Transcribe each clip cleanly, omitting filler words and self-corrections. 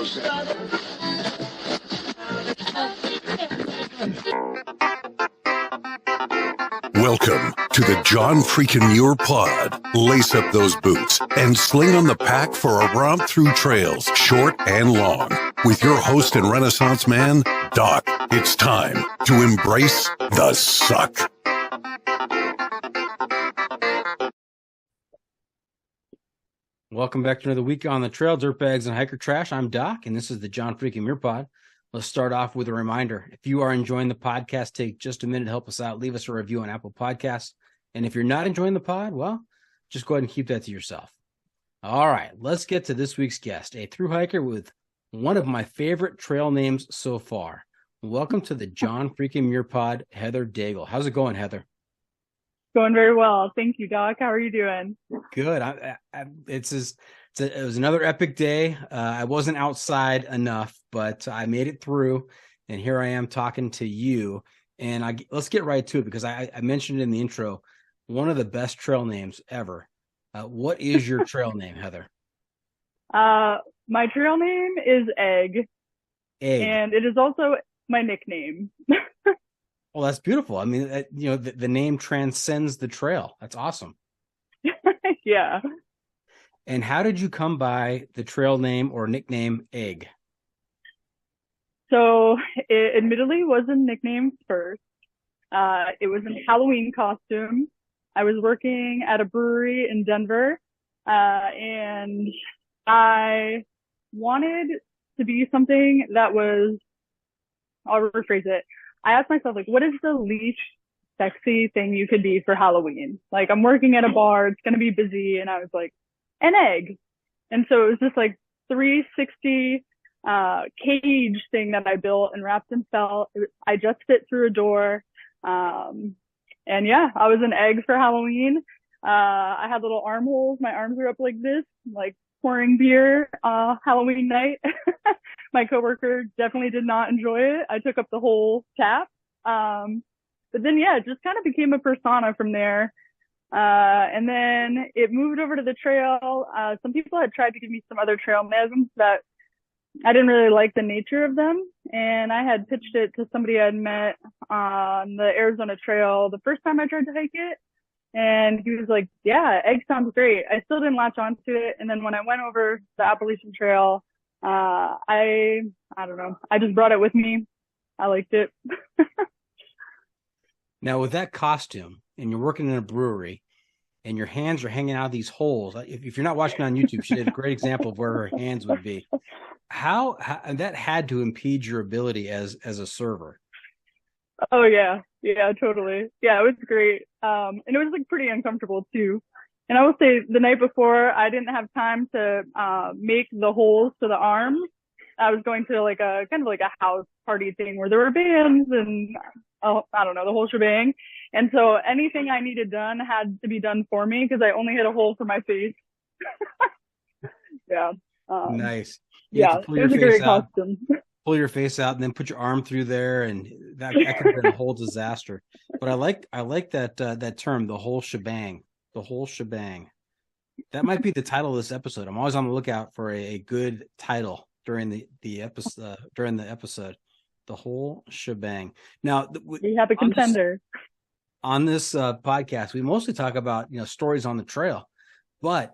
Welcome to the John Freakin' Muir Pod. Lace up those boots and sling on the pack for a romp through trails, short and long. With your host and Renaissance man, Doc. It's time to embrace the suck. Welcome back to another week on the trail, dirtbags and hiker trash. I'm Doc, and this is the John Freakin' Muir Pod. Let's start off with a reminder. If you are enjoying the podcast, take just a minute to help us out. Leave us a review on Apple Podcasts. And if you're not enjoying the pod, well, just go ahead and keep that to yourself. All right, let's get to this week's guest, a thru hiker with one of my favorite trail names so far. Welcome to the John Freakin' Muir Pod, Heather Daigle. How's it going, Heather? Going very well. Thank you, Doc. How are you doing? Good. It was another epic day. I wasn't outside enough, but I made it through, and here I am talking to you. And let's get right to it, because I mentioned in the intro, one of the best trail names ever. What is your trail name, Heather? My trail name is Egg. Egg. And it is also my nickname. Well, that's beautiful. I mean, the name transcends the trail. That's awesome. Yeah. And how did you come by the trail name or nickname Egg? So it admittedly was a nickname first. It was a Halloween costume. I was working at a brewery in Denver, and I wanted to be something that was, I'll rephrase it. I asked myself, like, what is the least sexy thing you could be for Halloween? Like, I'm working at a bar, it's going to be busy. And I was like, an egg. And so it was this like 360 cage thing that I built and wrapped in felt. I just fit through a door. And yeah, I was an egg for Halloween. I had little armholes. My arms were up like this, like pouring beer, Halloween night. My coworker definitely did not enjoy it. I took up the whole tap. But then, yeah, it just kind of became a persona from there. And then it moved over to the trail. Some people had tried to give me some other trail names that I didn't really like the nature of them. And I had pitched it to somebody I'd met on the Arizona Trail the first time I tried to hike it. And he was like, yeah, Egg sounds great. I still didn't latch onto it. And then when I went over the Appalachian Trail, I don't know. I just brought it with me. I liked it. Now, with that costume, and you're working in a brewery, and your hands are hanging out of these holes. If you're not watching on YouTube, she did a great example of where her hands would be. How that had to impede your ability as a server. Oh yeah, totally. Yeah, it was great. And it was like pretty uncomfortable too. And I will say, the night before, I didn't have time to make the holes to the arms. I was going to like a kind of like a house party thing where there were bands and I don't know, the whole shebang. And so anything I needed done had to be done for me, because I only had a hole for my face. Yeah. Nice. Yeah, it was a great costume. Pull your face out and then put your arm through there, and that could have been a whole disaster. But I like that term, the whole shebang. The whole shebang. That might be the title of this episode. I'm always on the lookout for a good title during the episode. The whole shebang. Now we have a contender. On this podcast, we mostly talk about stories on the trail, but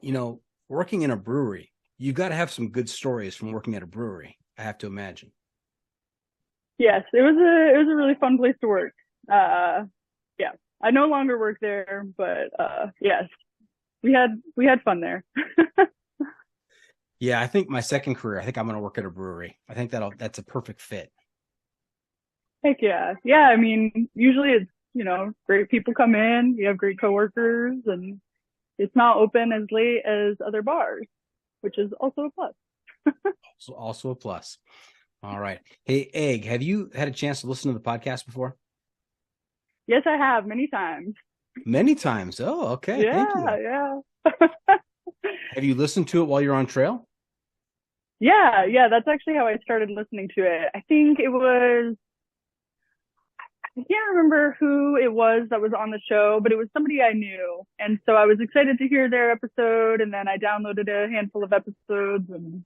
working in a brewery, you got to have some good stories from working at a brewery, I have to imagine. Yes, it was a really fun place to work. Yeah, I no longer work there, but yes, we had fun there. Yeah, I think my second career, I think I'm going to work at a brewery. I think that's a perfect fit. Heck yeah. Yeah, I mean, usually it's, great people come in, you have great coworkers, and it's not open as late as other bars, which is also a plus. Also a plus. All right. Hey, Egg, have you had a chance to listen to the podcast before? Yes, I have, many times. Many times. Oh, okay. Yeah, thank you. Yeah. Have you listened to it while you're on trail? Yeah, that's actually how I started listening to it. I think it was, I can't remember who it was that was on the show, but it was somebody I knew. And so I was excited to hear their episode, and then I downloaded a handful of episodes, and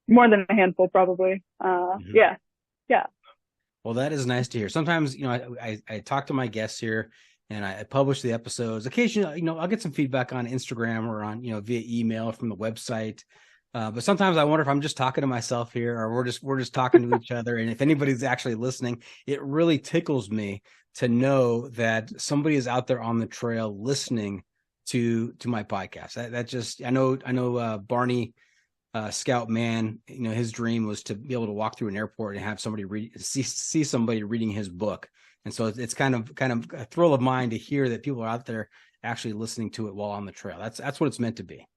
more than a handful, probably. Yeah. Well, that is nice to hear. Sometimes, I talk to my guests here and I publish the episodes. Occasionally, I'll get some feedback on Instagram or on, via email from the website. But sometimes I wonder if I'm just talking to myself here or we're just talking to each other. And if anybody's actually listening, it really tickles me to know that somebody is out there on the trail listening to my podcast. That just, I know Barney, Scout Man, his dream was to be able to walk through an airport and have somebody see somebody reading his book. And so it's kind of a thrill of mine to hear that people are out there actually listening to it while on the trail. That's what it's meant to be.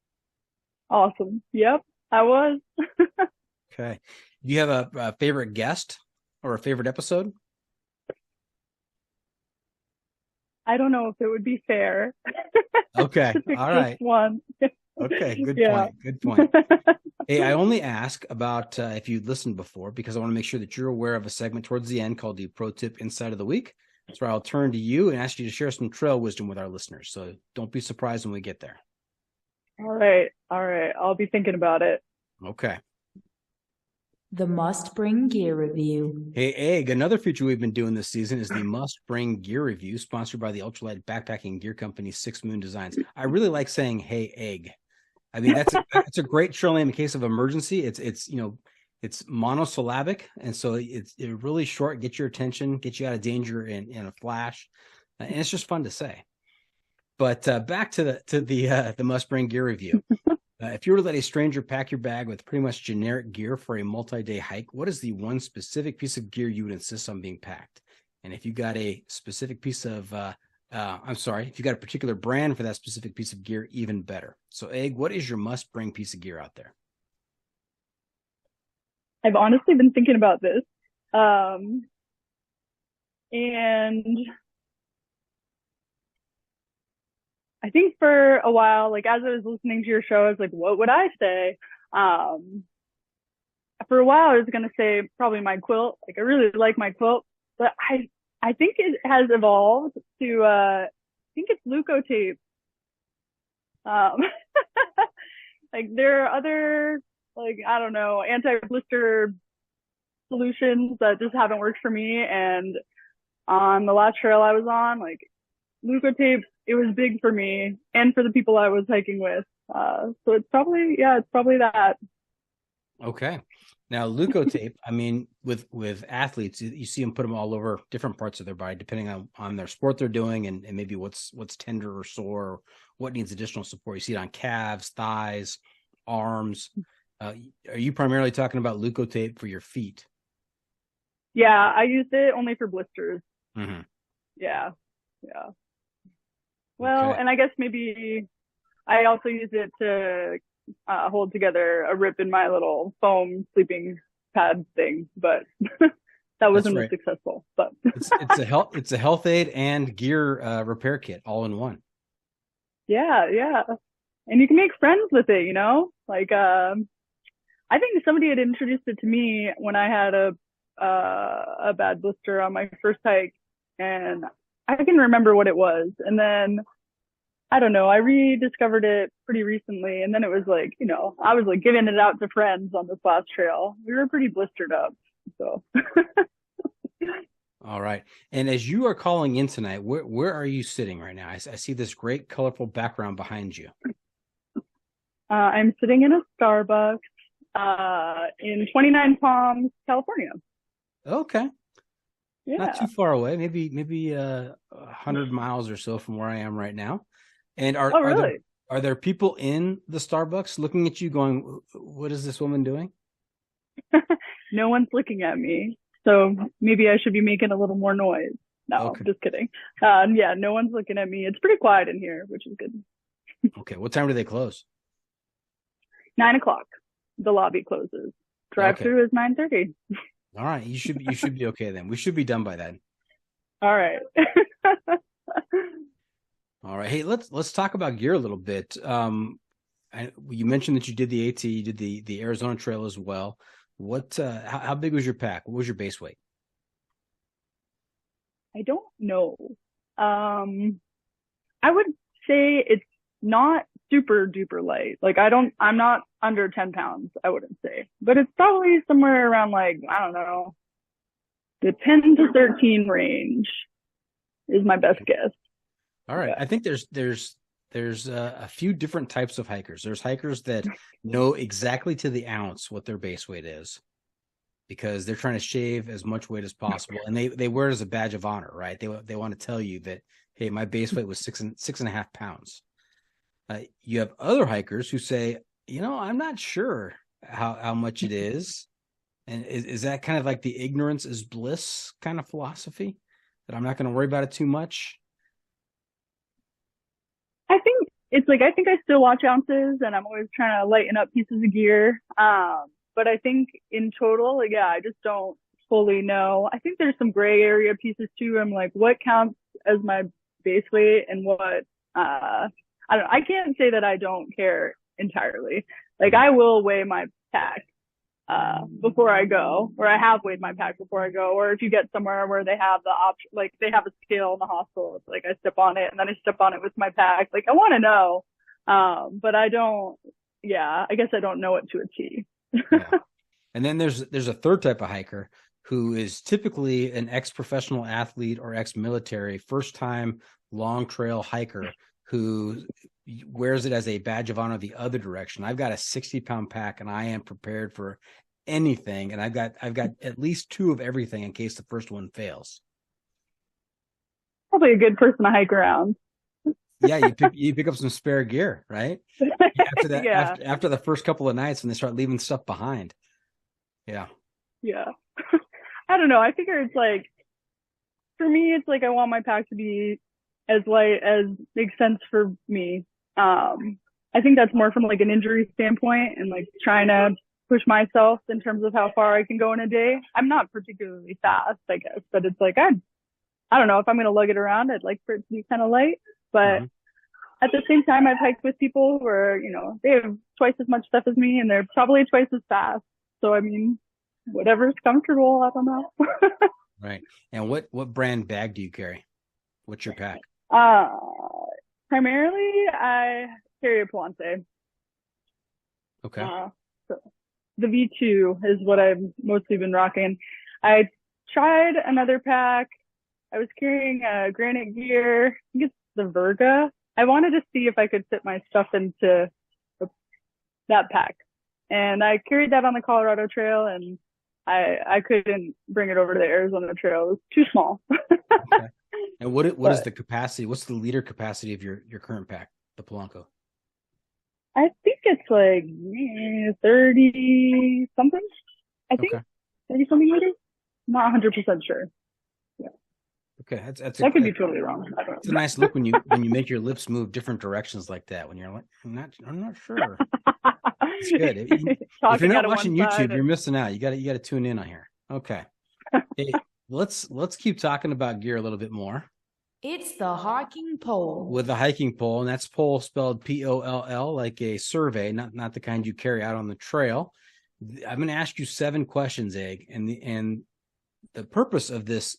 Awesome. Yep, I was. Okay. Do you have a favorite guest or a favorite episode? I don't know if it would be fair. Okay. All right. One. Okay. Good point. Good point. Hey, I only ask about if you've listened before because I want to make sure that you're aware of a segment towards the end called the Pro Tip Insight of the Week. That's where I'll turn to you and ask you to share some trail wisdom with our listeners. So don't be surprised when we get there. All right. I'll be thinking about it. Okay. The Must Bring Gear Review. Hey, Egg, another feature we've been doing this season is the Must Bring Gear Review, sponsored by the ultralight backpacking gear company 6 Moon Designs. I really like saying, hey, Egg. I mean, that's a great trail name in case of emergency. It's monosyllabic. And so it's really short, get your attention, get you out of danger in a flash. And it's just fun to say. But back to the Must Bring Gear Review. If you were to let a stranger pack your bag with pretty much generic gear for a multi-day hike, what is the one specific piece of gear you would insist on being packed? And if you got a specific piece of, if you got a particular brand for that specific piece of gear, even better. So, Egg, what is your must-bring piece of gear out there? I've honestly been thinking about this. And I think for a while, like as I was listening to your show, I was like, what would I say? For a while, I was going to say probably my quilt. Like I really like my quilt, but I think it has evolved to, I think it's Leuco tape. Like there are other, like, I don't know, anti-blister solutions that just haven't worked for me. And on the last trail I was on, like Leuco tape, it was big for me and for the people I was hiking with. So it's probably that. Okay. Now, Leuco tape, I mean, with athletes, you see them put them all over different parts of their body, depending on their sport they're doing and maybe what's tender or sore, or what needs additional support. You see it on calves, thighs, arms. Are you primarily talking about Leuco tape for your feet? Yeah, I used it only for blisters. Mm-hmm. Yeah. Well, okay. And I guess maybe I also use it to hold together a rip in my little foam sleeping pad thing, but that wasn't as successful. But it's a health aid and gear repair kit all in one. Yeah, and you can make friends with it. Like I think somebody had introduced it to me when I had a bad blister on my first hike, and I can remember what it was. And then, I don't know, I rediscovered it pretty recently. And then it was like, I was like giving it out to friends on this last trail. We were pretty blistered up. So. All right. And as you are calling in tonight, where are you sitting right now? I see this great colorful background behind you. I'm sitting in a Starbucks in 29 Palms, California. Okay. Yeah. Not too far away, maybe 100 miles or so from where I am right now. And really? Are there people in the Starbucks looking at you going, what is this woman doing? No one's looking at me. So maybe I should be making a little more noise. No, okay. Just kidding. Yeah, no one's looking at me. It's pretty quiet in here, which is good. Okay. What time do they close? 9:00. The lobby closes. Drive-through is 9:30. All right. You should be okay then. We should be done by then. All right. All right. Hey, let's talk about gear a little bit. You mentioned that you did the AT, you did the Arizona Trail as well. How big was your pack? What was your base weight? I don't know. I would say it's not super duper light. Like I'm not under 10 pounds, I wouldn't say, but it's probably somewhere around like, I don't know, the 10 to 13 range is my best guess. All right. I think there's a few different types of hikers. There's hikers that know exactly to the ounce what their base weight is because they're trying to shave as much weight as possible. And they wear it as a badge of honor, right? They want to tell you that, hey, my base weight was 6.5 pounds. You have other hikers who say, I'm not sure how much it is. And is that kind of like the ignorance is bliss kind of philosophy that I'm not going to worry about it too much? I think it's like, I think I still watch ounces and I'm always trying to lighten up pieces of gear. But I think in total, like, yeah, I just don't fully know. I think there's some gray area pieces too. I'm like, what counts as my base weight and what, I don't know. I can't say that I don't care entirely. Like I will weigh my pack, before I go, or I have weighed my pack before I go, or if you get somewhere where they have the option, like they have a scale in the hospital, it's like I step on it and then I step on it with my pack. Like I want to know, but I don't, I guess I don't know it to a T. Yeah. And then there's a third type of hiker who is typically an ex-professional athlete or ex-military, first-time long trail hiker who wears it as a badge of honor the other direction. I've got a 60-pound pack and I am prepared for anything. And I've got at least 2 of everything in case the first one fails. Probably a good person to hike around. Yeah, you pick up some spare gear, right? After that, after the first couple of nights when they start leaving stuff behind. Yeah. Yeah. I don't know. I figure it's like, for me, it's like I want my pack to be as light as makes sense for me. I think that's more from like an injury standpoint and like trying to push myself in terms of how far I can go in a day. I'm not particularly fast, I guess, but it's like, I don't know if I'm going to lug it around. I'd like for it to be kind of light, but at the same time, I've hiked with people who are, they have twice as much stuff as me and they're probably twice as fast. So, I mean, whatever's comfortable, I don't know. Right. And what brand bag do you carry? What's your pack? Primarily, I carry a Ponce. Okay. So the V2 is what I've mostly been rocking. I tried another pack. I was carrying a Granite Gear. I think it's the Virga. I wanted to see if I could fit my stuff into that pack. And I carried that on the Colorado Trail, and I couldn't bring it over to the Arizona Trail. It was too small. Okay. And what is the capacity? What's the liter capacity of your current pack, the Polanco? I think it's like 30 something. I think 30 something liters. Not 100% sure. Yeah. Okay, that could be totally wrong. I don't know. It's a nice look when you make your lips move different directions like that. When you're like, I'm not sure. It's good. If you're not watching YouTube, you're missing out. You got to tune in on here. Okay. Hey, let's keep talking about gear a little bit more. It's the hiking pole. With the hiking pole, and that's pole spelled Poll, like a survey, not the kind you carry out on the trail. I'm going to ask you 7 questions, Egg, and the purpose of this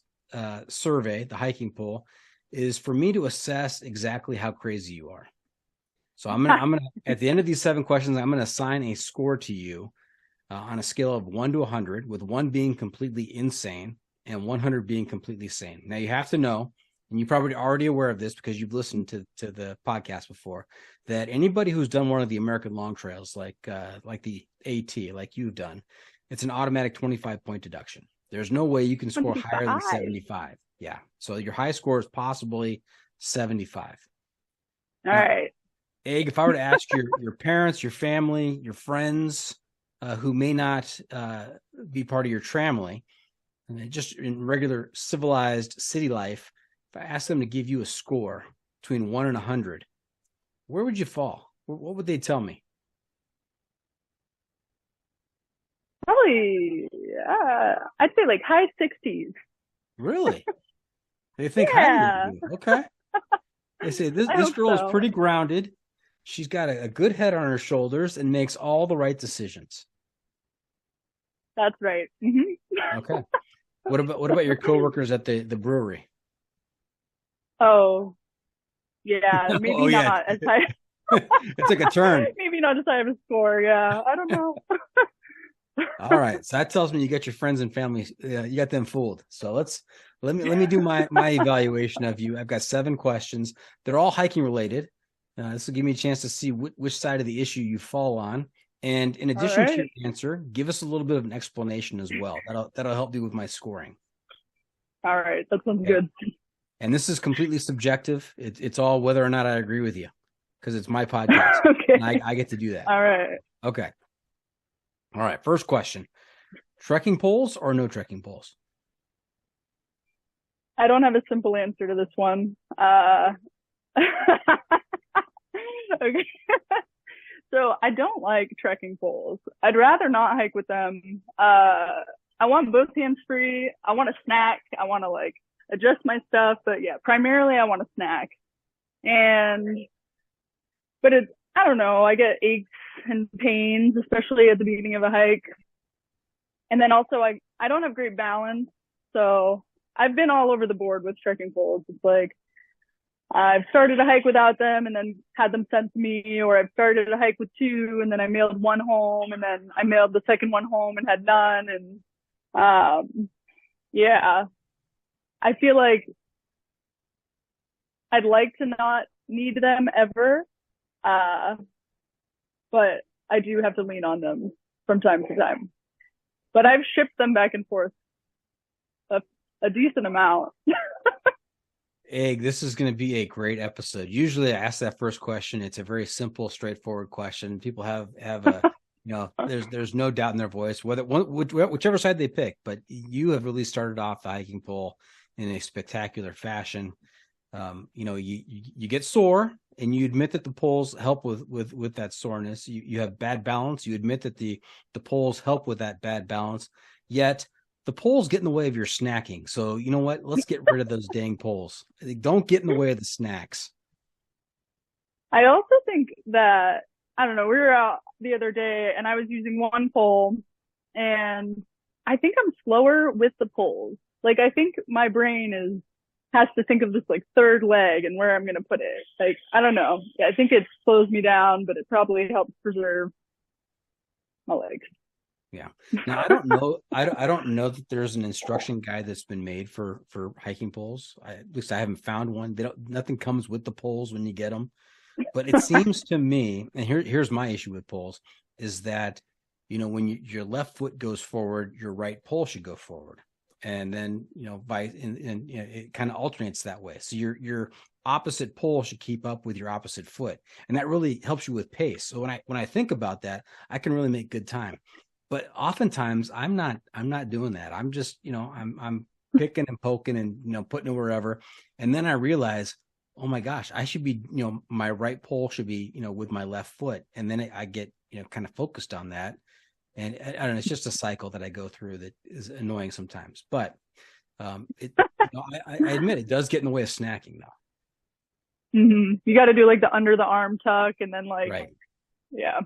survey, the hiking pole, is for me to assess exactly how crazy you are. So I'm gonna at the end of these 7 questions, I'm gonna assign a score to you on a scale of 1 to 100, with 1 being completely insane and 100 being completely sane. Now you have to know, and you're probably already aware of this because you've listened to the podcast before, that anybody who's done one of the American long trails, like the AT, like you've done, it's an automatic 25-point deduction. There's no way you can score higher than 75. Yeah. So your high score is possibly 75. All right. Egg, if I were to ask your parents, your family, your friends who may not be part of your tramily, and just in regular civilized city life, if I asked them to give you a score between 1 and 100, where would you fall? What would they tell me? Probably, I'd say like high 60s. Really? They think highly of you. Okay. They say this girl is pretty grounded. She's got a good head on her shoulders and makes all the right decisions. That's right. Mm-hmm. Okay. What about your coworkers at the brewery? Oh, yeah, maybe not as high. It took a turn. Maybe not just I have a score. Yeah, I don't know. All right, so that tells me you got your friends and family. You got them fooled. So let me do my evaluation of you. I've got 7 questions. They're all hiking related. This will give me a chance to see which side of the issue you fall on. And in addition to your answer, give us a little bit of an explanation as well. That'll help me with my scoring. All right, that sounds good. And this is completely subjective. It's all whether or not I agree with you, because it's my podcast. Okay. And I get to do that. All right. Okay. All right. First question: trekking poles or no trekking poles? I don't have a simple answer to this one. Okay. So I don't like trekking poles. I'd rather not hike with them. I want both hands free. I want to snack. I want to like adjust my stuff. But yeah, primarily I want to snack. But I don't know. I get aches and pains, especially at the beginning of a hike. And then also I don't have great balance. So I've been all over the board with trekking poles. It's like, I've started a hike without them and then had them sent to me, or I've started a hike with 2 and then I mailed 1 home and then I mailed the second one home and had none. And, yeah, I feel like I'd like to not need them ever. But I do have to lean on them from time to time. But I've shipped them back and forth a decent amount. Egg, this is going to be a great episode. Usually I ask that first question. It's a very simple, straightforward question. People have a, there's no doubt in their voice, whichever side they pick, but you have really started off the hiking pole in a spectacular fashion. You get sore and you admit that the poles help with that soreness. You have bad balance. You admit that the poles help with that bad balance, yet the poles get in the way of your snacking. So you know what? Let's get rid of those dang poles. They don't get in the way of the snacks. I also think that, I don't know, we were out the other day and I was using 1 pole and I think I'm slower with the poles. Like, I think my brain has to think of this like third leg and where I'm going to put it. Like, I don't know. Yeah, I think it slows me down, but it probably helps preserve my legs. Yeah. Now I don't know. I don't know that there's an instruction guide that's been made for hiking poles. At least I haven't found one. Nothing comes with the poles when you get them. But it seems to me, and here's my issue with poles, is that when your left foot goes forward, your right pole should go forward, and then it kind of alternates that way. So your opposite pole should keep up with your opposite foot, and that really helps you with pace. So when I think about that, I can really make good time. But oftentimes I'm not doing that. I'm just, I'm picking and poking and, putting it wherever. And then I realize, oh my gosh, I should be, my right pole should be, with my left foot. And then I get, kind of focused on that. And I don't know, it's just a cycle that I go through that is annoying sometimes. But I admit it does get in the way of snacking though. Mm-hmm. You got to do like the under the arm tuck and then like, right. Yeah.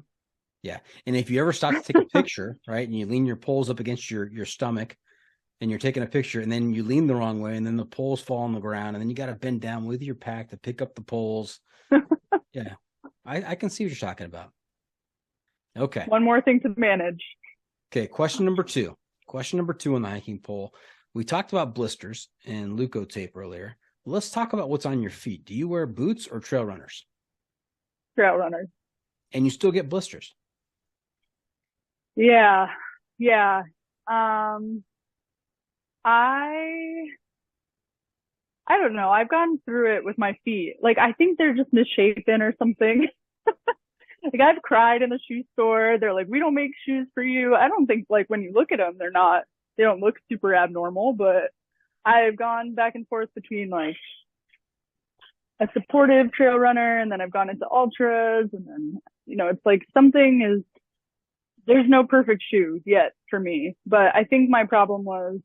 Yeah. And if you ever stop to take a picture, right, and you lean your poles up against your stomach and you're taking a picture and then you lean the wrong way and then the poles fall on the ground and then you got to bend down with your pack to pick up the poles. Yeah. I can see what you're talking about. Okay. One more thing to manage. Okay. Question number 2 on the hiking pole. We talked about blisters and leukotape earlier. Let's talk about what's on your feet. Do you wear boots or trail runners? Trail runners. And you still get blisters? Yeah. I don't know. I've gone through it with my feet. Like, I think they're just misshapen or something. Like, I've cried in the shoe store. They're like, we don't make shoes for you. I don't think, like, when you look at them, they don't look super abnormal, but I've gone back and forth between like a supportive trail runner and then I've gone into ultras and then, it's like there's no perfect shoe yet for me, but I think my problem was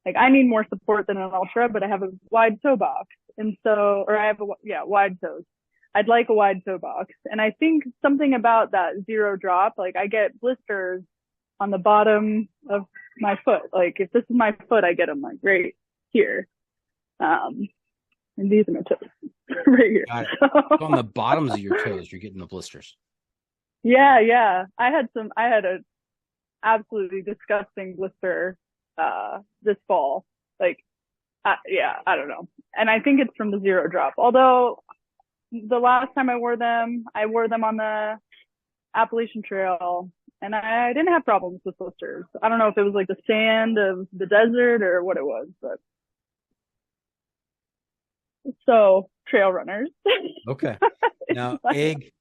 like, I need more support than an ultra, but I have a wide toe box. And so, or I have wide toes. I'd like a wide toe box. And I think something about that zero drop, like I get blisters on the bottom of my foot. Like if this is my foot, I get them like right here. And these are my toes right here. Got it. So, So on the bottoms of your toes, you're getting the blisters. yeah. I had a absolutely disgusting blister this fall. Like, I don't know. And I think it's from the zero drop. Although the last time I wore them on the Appalachian Trail, and I didn't have problems with blisters. I don't know if it was like the sand of the desert or what it was, but so trail runners. Okay. Now, Like,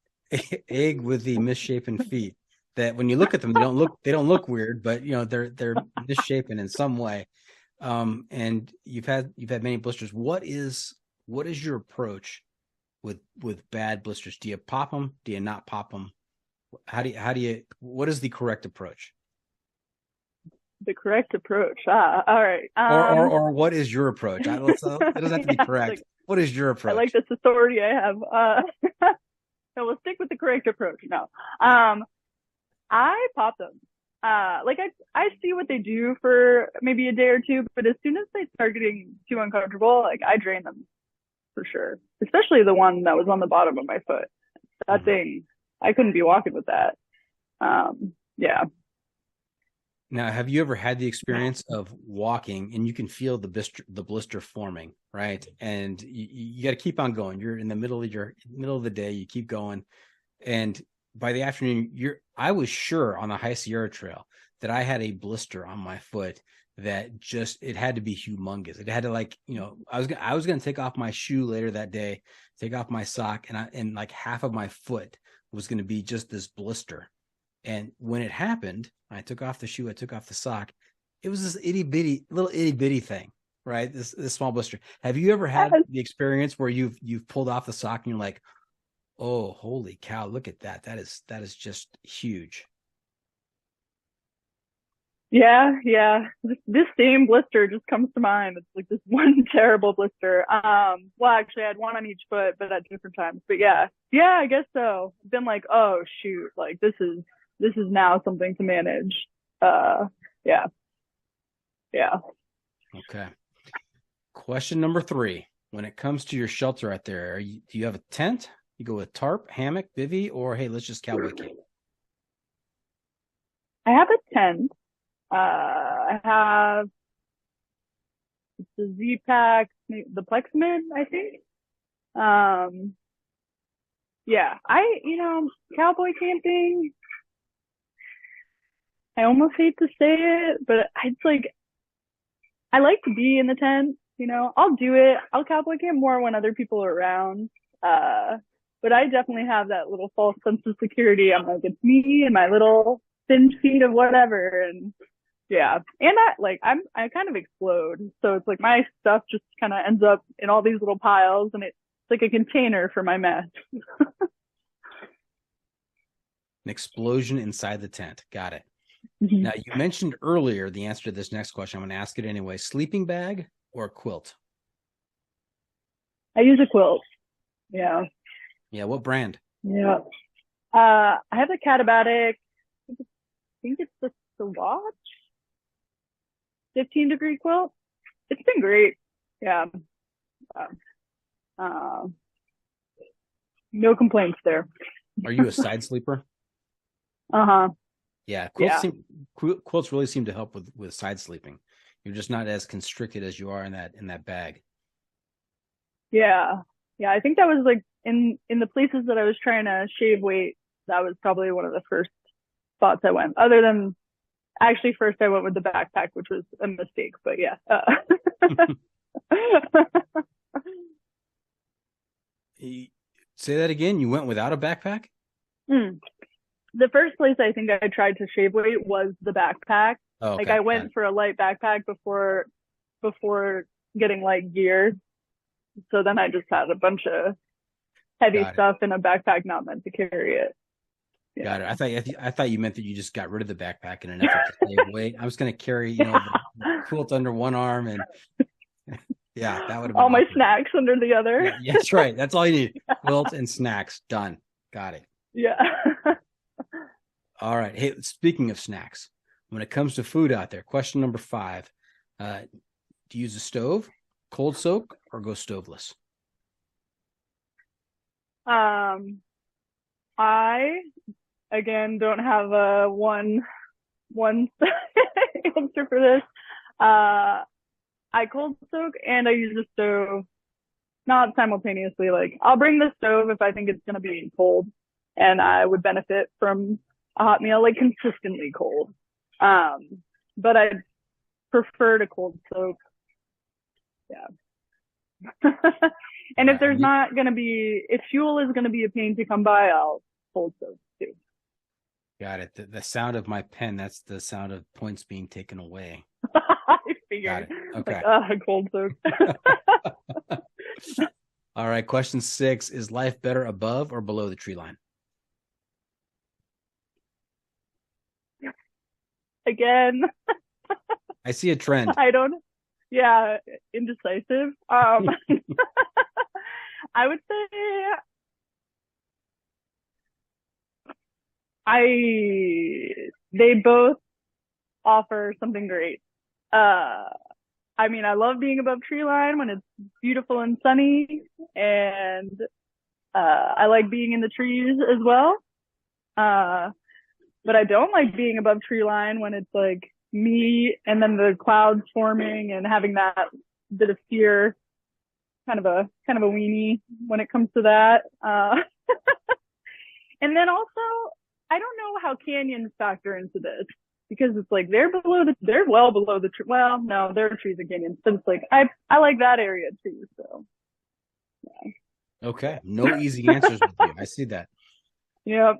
egg with the misshapen feet. That when you look at them, they don't look weird, but you know they're misshapen in some way. And you've had many blisters. What is your approach with bad blisters? Do you pop them? Do you not pop them? What is the correct approach? the correct approach. All right. Or what is your approach? It doesn't have to be correct. Like, what is your approach? I like this authority I have. So we'll stick with the correct approach. No. I pop them. Like I see what they do for maybe a day or two, but as soon as they start getting too uncomfortable, like I drain them for sure. Especially the one that was on the bottom of my foot. That thing, I couldn't be walking with that. Yeah. Now, have you ever had the experience of walking and you can feel the blister forming, right? And you got to keep on going. You're in the middle of the day. You keep going, and by the afternoon, I was sure on the High Sierra Trail that I had a blister on my foot that it had to be humongous. It had to I was going to take off my shoe later that day, take off my sock, and like half of my foot was going to be just this blister. And when it happened, I took off the shoe, I took off the sock. It was this itty bitty thing, right? This small blister. Have you ever had the experience where you've pulled off the sock and you're like, oh, holy cow, look at that. That is just huge. Yeah. This same blister just comes to mind. It's like this one terrible blister. Well, actually I had one on each foot, but at different times. But yeah, I guess so. I've been like, oh shoot, like this is now something to manage. Yeah. Okay. Question number 3. When it comes to your shelter out there, do you have a tent? You go with tarp, hammock, bivvy, or hey, let's just cowboy camp? I have a tent. I have the Z-Pack, the Plexman, I think. Yeah, cowboy camping, I almost hate to say it, but it's like, I like to be in the tent, I'll do it. I'll cowboy camp more when other people are around. But I definitely have that little false sense of security. I'm like, it's me and my little thin sheet of whatever. And yeah. And I kind of explode. So it's like my stuff just kind of ends up in all these little piles, and it's like a container for my mess. An explosion inside the tent. Got it. Mm-hmm. Now, you mentioned earlier the answer to this next question. I'm going to ask it anyway. Sleeping bag or quilt? I use a quilt. Yeah. Yeah. What brand? Yeah. I have a Catabatic. I think it's the Watch 15-degree quilt. It's been great. Yeah. No complaints there. Are you a side sleeper? Uh-huh. Yeah. Quilts really seem to help with side sleeping. You're just not as constricted as you are in that bag. Yeah. I think that was like in the places that I was trying to shave weight, that was probably one of the first spots I went. Other than, actually, first I went with the backpack, which was a mistake, but yeah. Say that again. You went without a backpack? The first place I think I tried to shave weight was the backpack. Oh, okay. Like I went for a light backpack before getting light gear. So then I just had a bunch of heavy stuff in a backpack not meant to carry it. Yeah. Got it. I thought you meant that you just got rid of the backpack in an effort to save weight. I was going to carry, the quilt under one arm, and yeah, that would have been all my awkward. snacks under the other. Yeah, that's right. That's all you need. Quilt and snacks. Done. Got it. Yeah. All right. Hey, speaking of snacks, when it comes to food out there, question number 5, do you use a stove, cold soak, or go stoveless? I again don't have a one answer for this. I cold soak and I use the stove, not simultaneously. Like I'll bring the stove if I think it's gonna be cold, and I would benefit from a hot meal, like consistently cold. But I prefer to cold soak. Yeah. And if there's not gonna be, if fuel is gonna be a pain to come by, I'll cold soak too. Got it. The sound of my pen, that's the sound of points being taken away. I figured. Okay. Like, cold soak. All right. Question 6, is life better above or below the tree line? Again. I see a trend. Yeah, indecisive. I would say they both offer something great. I mean, I love being above tree line when it's beautiful and sunny, and I like being in the trees as well. But I don't like being above tree line when it's like me and then the clouds forming and having that bit of fear, kind of a weenie when it comes to that. And then also, I don't know how canyons factor into this, because it's like they're well below the tree. Well, no, there are trees and canyons, but it's like I like that area too. So yeah. Okay, no easy answers with you. I see that. Yeah,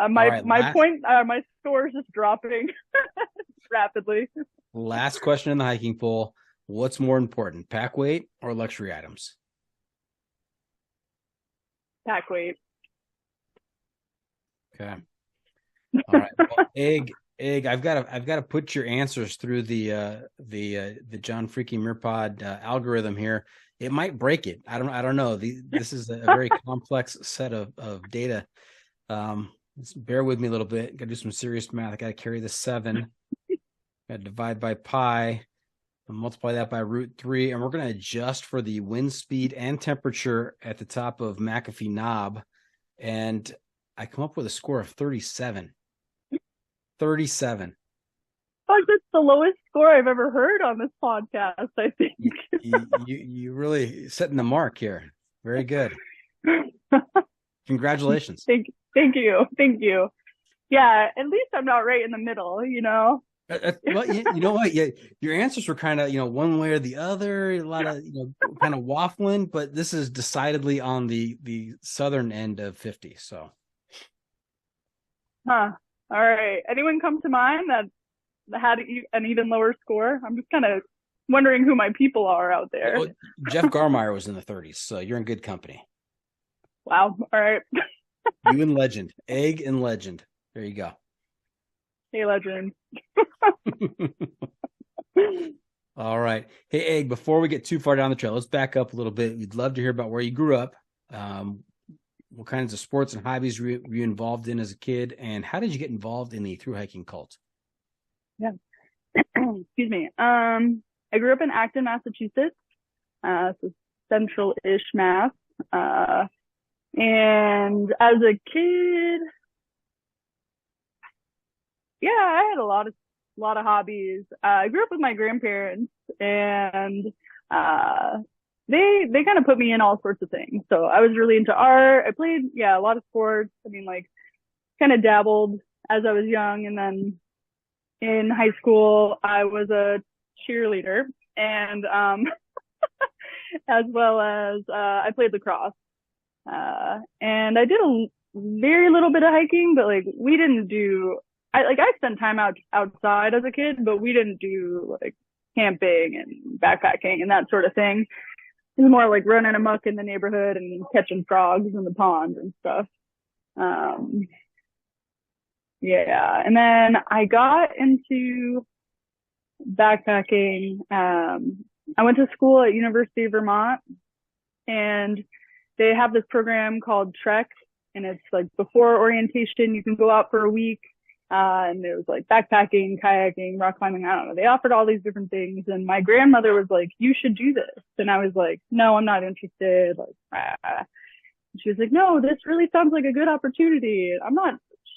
my score is just dropping rapidly. Last question in the hiking poll: what's more important, pack weight or luxury items? Pack weight. Okay. All right. Well, Egg, I've got to put your answers through the John Freaking Mearpod algorithm here. It might break it. I don't know. This is a very complex set of data. Bear with me a little bit. Got to do some serious math. I got to carry the 7. Got to divide by pi and multiply that by √3, and we're going to adjust for the wind speed and temperature at the top of McAfee Knob, and I come up with a score of 37. 37. Oh, that's the lowest score I've ever heard on this podcast, I think. You really setting the mark here. Very good. Congratulations. Thank you. Yeah, at least I'm not right in the middle, you know. Well, you know what? Yeah, your answers were kind of, one way or the other, a lot of, kind of waffling, but this is decidedly on the southern end of 50. So. Huh. All right. Anyone come to mind that had an even lower score? I'm just kind of wondering who my people are out there. Well, Jeff Garmeyer was in the 30s, so you're in good company. Wow. All right. You and Legend. Egg and Legend. There you go. Hey, Legend. All right. Hey, Egg, before we get too far down the trail, let's back up a little bit. We'd love to hear about where you grew up. What kinds of sports and hobbies were you involved in as a kid? And how did you get involved in the thru hiking cult? Yeah. Excuse me. I grew up in Acton, Massachusetts. So central-ish Mass. And as a kid, yeah, I had a lot of hobbies. I grew up with my grandparents, and they kind of put me in all sorts of things. So I was really into art. I played, a lot of sports. I mean, like, kind of dabbled as I was young. And then in high school, I was a cheerleader, and as well as I played lacrosse. And I did a very little bit of hiking, but like we didn't do, I spent time outside as a kid, but we didn't do like camping and backpacking and that sort of thing. It was more like running amok in the neighborhood and catching frogs in the pond and stuff. Yeah. And then I got into backpacking. I went to school at University of Vermont, and they have this program called Trek, and it's like before orientation, you can go out for a week. And it was like backpacking, kayaking, rock climbing. I don't know. They offered all these different things. And my grandmother was like, you should do this. And I was like, no, I'm not interested. Like, She was like, no, this really sounds like a good opportunity. I'm not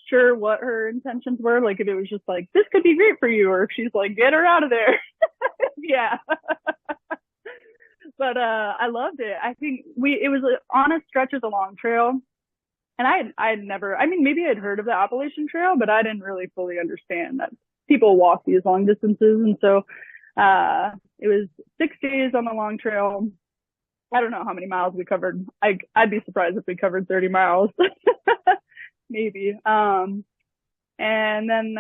sure what her intentions were. Like if it was just like, this could be great for you, or if she's like, get her out of there. Yeah. But I loved it. I think it was on a stretch of the Long Trail. And I'd never, I mean, maybe I'd heard of the Appalachian Trail, but I didn't really fully understand that people walk these long distances. And so it was 6 days on the Long Trail. I don't know how many miles we covered. I'd be surprised if we covered 30 miles, maybe. And then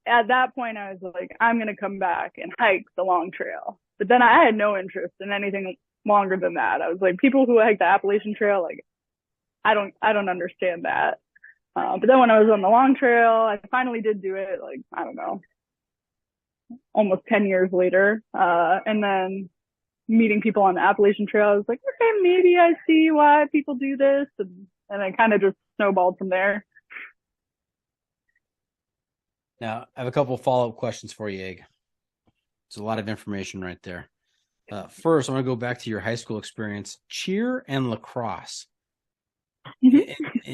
at that point, I was like, I'm going to come back and hike the Long Trail. But then I had no interest in anything longer than that. I was like, people who hike the Appalachian Trail, like, I don't understand that. But then when I was on the Long Trail, I finally did do it, like, I don't know, almost 10 years later. And then meeting people on the Appalachian Trail, I was like, okay, maybe I see why people do this. And I kind of just snowballed from there. Now, I have a couple of follow-up questions for you, Egg. It's a lot of information right there. First, I want to go back to your high school experience, cheer and lacrosse. I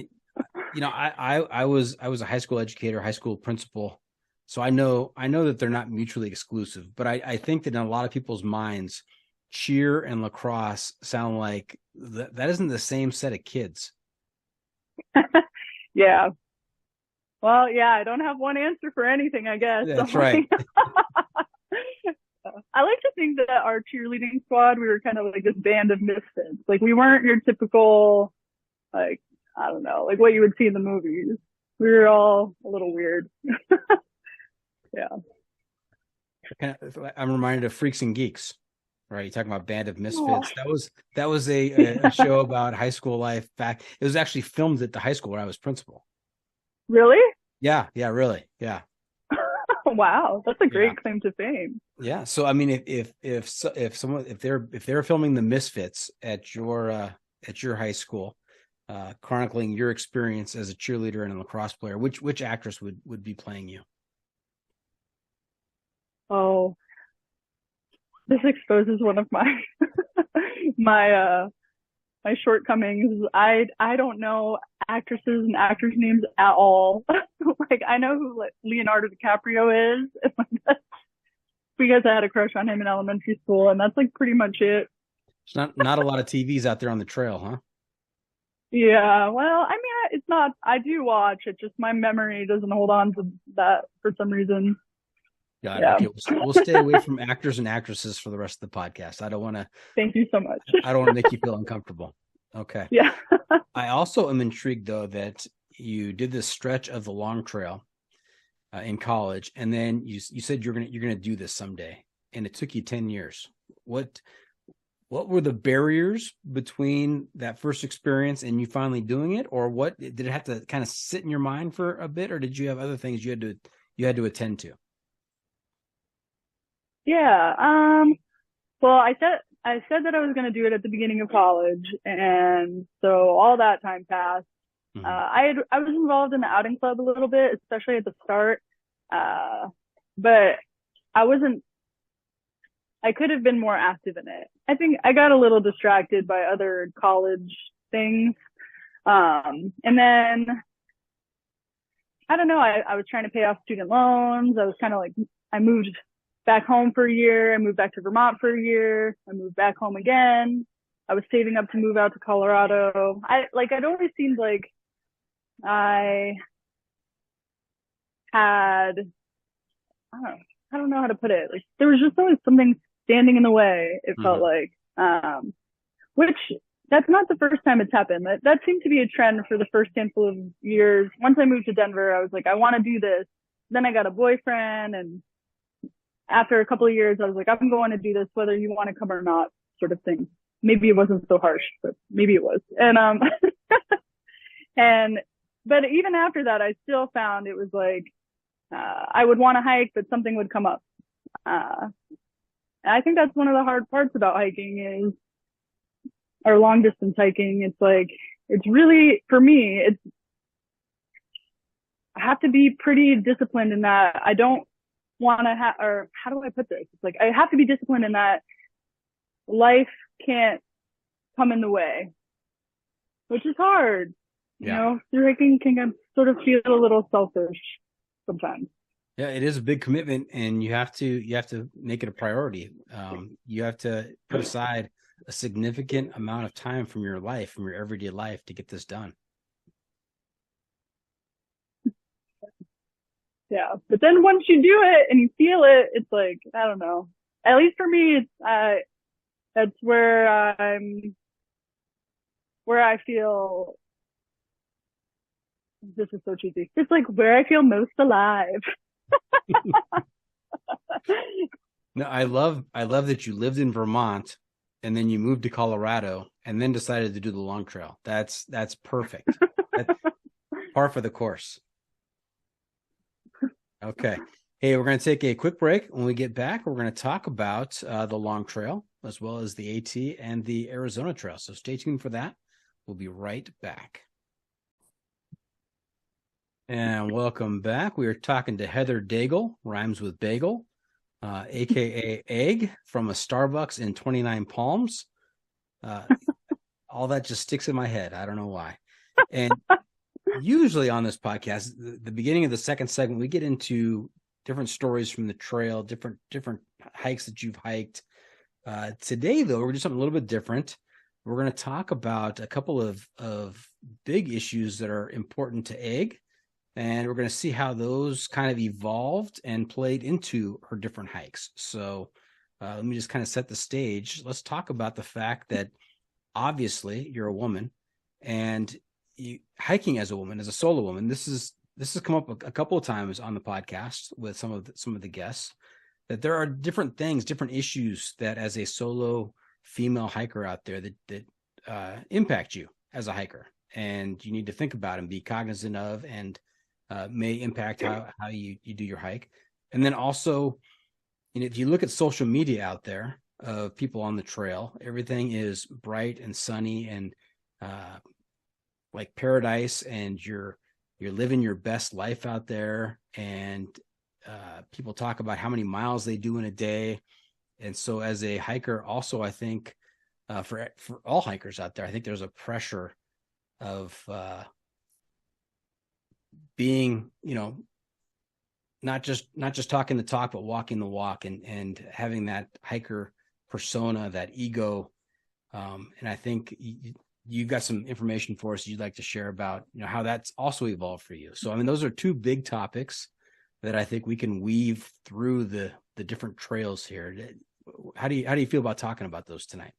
was a high school educator, high school principal, so I know that they're not mutually exclusive. But I think that in a lot of people's minds, cheer and lacrosse sound like that isn't the same set of kids. Yeah. Well, yeah, I don't have one answer for anything, I guess. That's right. I like to think that our cheerleading squad, we were kind of like this band of misfits. Like we weren't your typical, like, I don't know, like what you would see in the movies. We were all a little weird. Yeah. I'm reminded of Freaks and Geeks, right? You're talking about Band of Misfits. Oh. That was a show about high school life back. It was actually filmed at the high school where I was principal. Really? Yeah, really. Yeah. Wow, that's a great claim to fame. Yeah. So I mean, if they're filming the Misfits at your high school, chronicling your experience as a cheerleader and a lacrosse player, which actress would be playing you? Oh, this exposes one of my my shortcomings. I don't know actresses and actors' names at all. Like I know who Leonardo DiCaprio is because I had a crush on him in elementary school, and that's like pretty much it. It's not a lot of TVs out there on the trail, huh? Yeah, well, I mean, it's not. I do watch it, just my memory doesn't hold on to that for some reason. Got it. Yeah. Okay, we'll stay away from actors and actresses for the rest of the podcast. I don't want to. Thank you so much. I don't want to make you feel uncomfortable. Okay. Yeah. I also am intrigued, though, that you did this stretch of the Long Trail in college, and then you said you're gonna do this someday, and it took you 10 years. What were the barriers between that first experience and you finally doing it, or what did it have to kind of sit in your mind for a bit, or did you have other things you had to attend to? Yeah. Well, I said that I was going to do it at the beginning of college, and so all that time passed. Mm-hmm. I was involved in the outing club a little bit, especially at the start, but I could have been more active in it. I think I got a little distracted by other college things, and then I don't know. I was trying to pay off student loans. I was kind of like, I moved back home for a year. I moved back to Vermont for a year. I moved back home again. I was saving up to move out to Colorado. It always seemed like I had, I don't know how to put it. Like there was just always something standing in the way. It felt like, which that's not the first time it's happened. That seemed to be a trend for the first handful of years. Once I moved to Denver, I was like, I want to do this. Then I got a boyfriend, and after a couple of years, I was like, I'm going to do this whether you want to come or not, sort of thing. Maybe it wasn't so harsh, but maybe it was. And but even after that, I still found it was like I would want to hike, but something would come up. And I think that's one of the hard parts about hiking or long distance hiking. It's like, it's really, for me, I have to be pretty disciplined in that I don't want to or how do I put this? It's like, I have to be disciplined in that life can't come in the way. which is hard. You Yeah. know, through hiking can sort of feel a little selfish sometimes. Yeah, it is a big commitment, and you have to make it a priority. You have to put aside a significant amount of time from your life, from your everyday life, to get this done. Yeah, but then once you do it and you feel it, it's like, I don't know. At least for me, it's that's where I feel. This is so cheesy. It's like where I feel most alive. No, I love that you lived in Vermont and then you moved to Colorado and then decided to do the long trail. That's perfect. That's par for the course. Okay. Hey, we're going to take a quick break. When we get back, we're going to talk about the long trail as well as the AT and the Arizona trail. So stay tuned for that. We'll be right back. And welcome back. We are talking to Heather Daigle, rhymes with bagel, aka Egg, from a Starbucks in 29 Palms. All that just sticks in my head. I don't know why. And usually on this podcast, the beginning of the second segment, we get into different stories from the trail, different hikes that you've hiked. Today, though, we're going to do something a little bit different. We're going to talk about a couple of big issues that are important to Egg. And we're going to see how those kind of evolved and played into her different hikes. So let me just kind of set the stage. Let's talk about the fact that obviously you're a woman, and hiking as a woman, as a solo woman. This has come up a couple of times on the podcast with some of the guests, that there are different things, different issues that as a solo female hiker out there that impact you as a hiker, and you need to think about and be cognizant of, and may impact how you do your hike. And then also, if you look at social media out there of people on the trail, everything is bright and sunny and like paradise, and you're living your best life out there. And people talk about how many miles they do in a day. And so as a hiker, also, I think for all hikers out there, I think there's a pressure of being, not just talking the talk, but walking the walk, and having that hiker persona, that ego. And I think you've got some information for us you'd like to share about, how that's also evolved for you. So, I mean, those are two big topics that I think we can weave through the different trails here. How do you feel about talking about those tonight?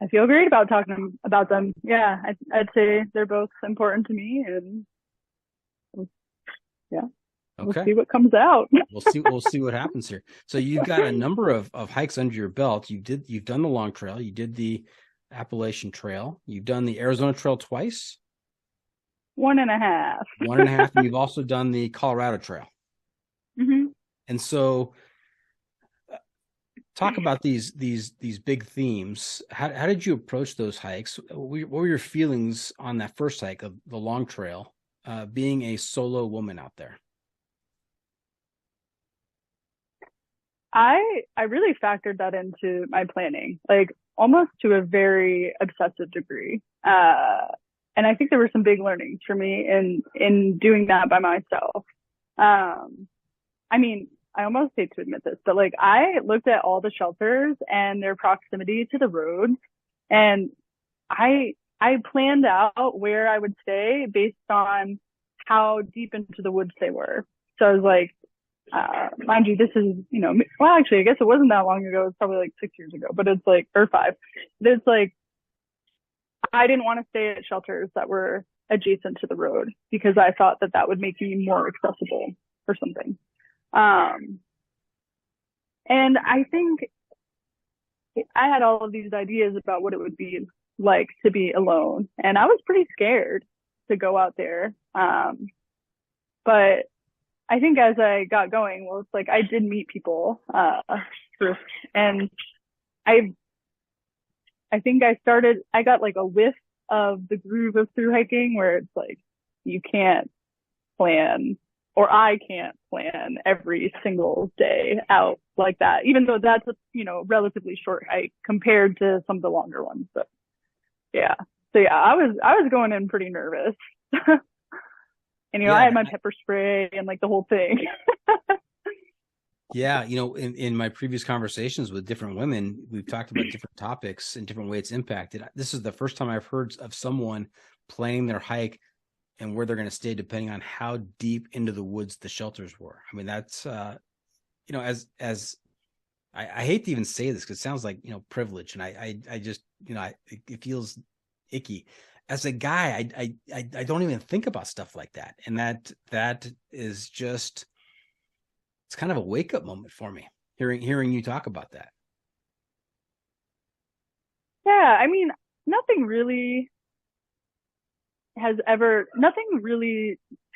I feel great about talking about them. Yeah, I'd say they're both important to me, and yeah, Okay. We'll see what comes out. We'll see what happens here. So you've got a number of hikes under your belt. You've done the long trail. You did the Appalachian Trail. You've done the Arizona Trail twice. 1.5. 1.5. And you've also done the Colorado Trail. Mm-hmm. And so, talk about these big themes. How did you approach those hikes? What were your feelings on that first hike of the long trail, being a solo woman out there? I really factored that into my planning, like almost to a very obsessive degree. And I think there were some big learnings for me in doing that by myself. I mean, I almost hate to admit this, but like I looked at all the shelters and their proximity to the roads, and I planned out where I would stay based on how deep into the woods they were. So I was like, mind you, this is, well, actually, I guess it wasn't that long ago. It's probably like 6 years ago, but it's like, or 5. It's like, I didn't want to stay at shelters that were adjacent to the road because I thought that would make me more accessible or something. And I think I had all of these ideas about what it would be like to be alone, and I was pretty scared to go out there. But I think as I got going, well, it's like I did meet people, and I think I got like a whiff of the groove of through hiking, where it's like you can't plan, or I can't plan every single day out like that, even though that's a relatively short hike compared to some of the longer ones. But yeah. So yeah, I was going in pretty nervous. And, Yeah, I had my pepper spray and like the whole thing. yeah. In my previous conversations with different women, we've talked about different topics and different ways it's impacted. This is the first time I've heard of someone planning their hike and where they're going to stay, depending on how deep into the woods the shelters were. I mean, that's, as I hate to even say this because it sounds like, privilege. And I just, it feels icky. As a guy, I don't even think about stuff like that. And that is just, it's kind of a wake up moment for me hearing you talk about that. Yeah. I mean, nothing really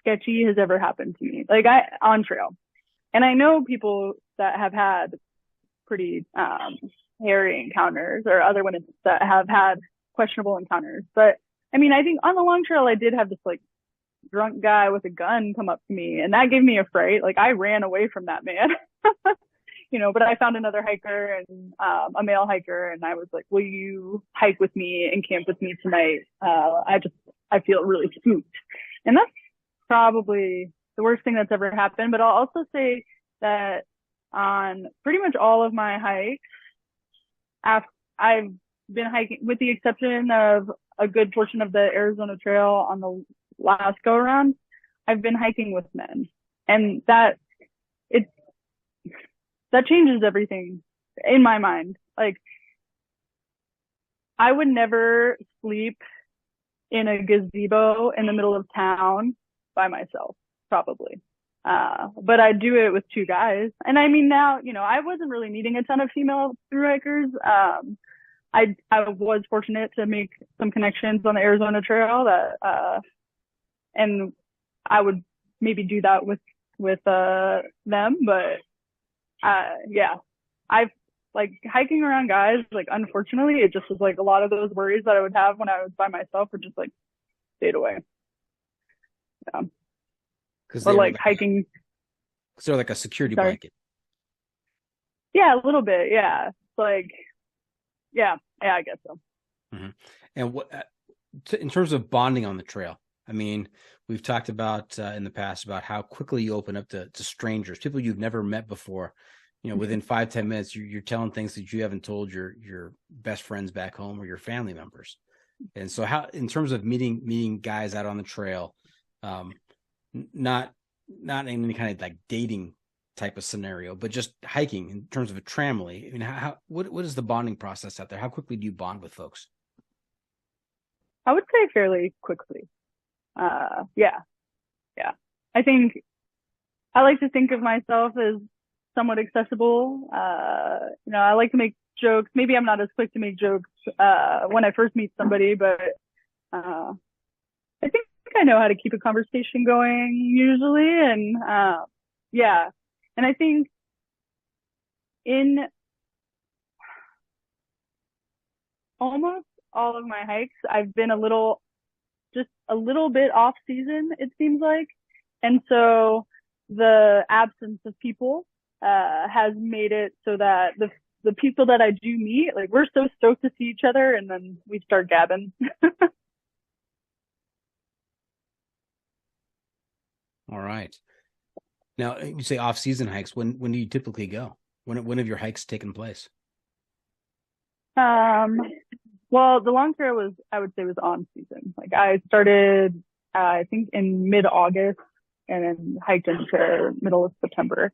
sketchy has ever happened to me. Like on trail. And I know people that have had pretty, hairy encounters or other women that have had questionable encounters. But I mean, I think on the long trail, I did have this like drunk guy with a gun come up to me, and that gave me a fright. Like I ran away from that man, but I found another hiker and a male hiker, and I was like, will you hike with me and camp with me tonight? I feel really spooked. And that's probably the worst thing that's ever happened. But I'll also say that on pretty much all of my hikes, I've been hiking, with the exception of a good portion of the Arizona Trail on the last go around, I've been hiking with men, and that changes everything in my mind. Like I would never sleep in a gazebo in the middle of town by myself, probably. But I do it with two guys. And I mean, now, I wasn't really meeting a ton of female thru hikers. I was fortunate to make some connections on the Arizona Trail and I would maybe do that with them. But, yeah, I've like hiking around guys, like, unfortunately, it just was like a lot of those worries that I would have when I was by myself were just like stayed away. Yeah. Or like hiking. Because they're like a security blanket. Yeah, a little bit. Yeah. Like, yeah, I guess so. Mm-hmm. And what, in terms of bonding on the trail, I mean, we've talked about in the past about how quickly you open up to strangers, people you've never met before. Within 5-10 minutes, you're telling things that you haven't told your best friends back home or your family members. And so, how, in terms of meeting guys out on the trail, not in any kind of like dating type of scenario, but just hiking in terms of a tramily. I mean, what is the bonding process out there? How quickly do you bond with folks? I would say fairly quickly. Yeah. I think I like to think of myself as somewhat accessible. I like to make jokes. Maybe I'm not as quick to make jokes when I first meet somebody, but I think I know how to keep a conversation going usually. And yeah. And I think in almost all of my hikes, I've been just a little bit off season, it seems like. And so the absence of people has made it so that the people that I do meet, like, we're so stoked to see each other, and then we start gabbing. All right. Now, you say off-season hikes. When do you typically go? When have your hikes taken place? Well, the long trail I would say was on season. Like I started, I think in mid-August and then hiked into middle of September.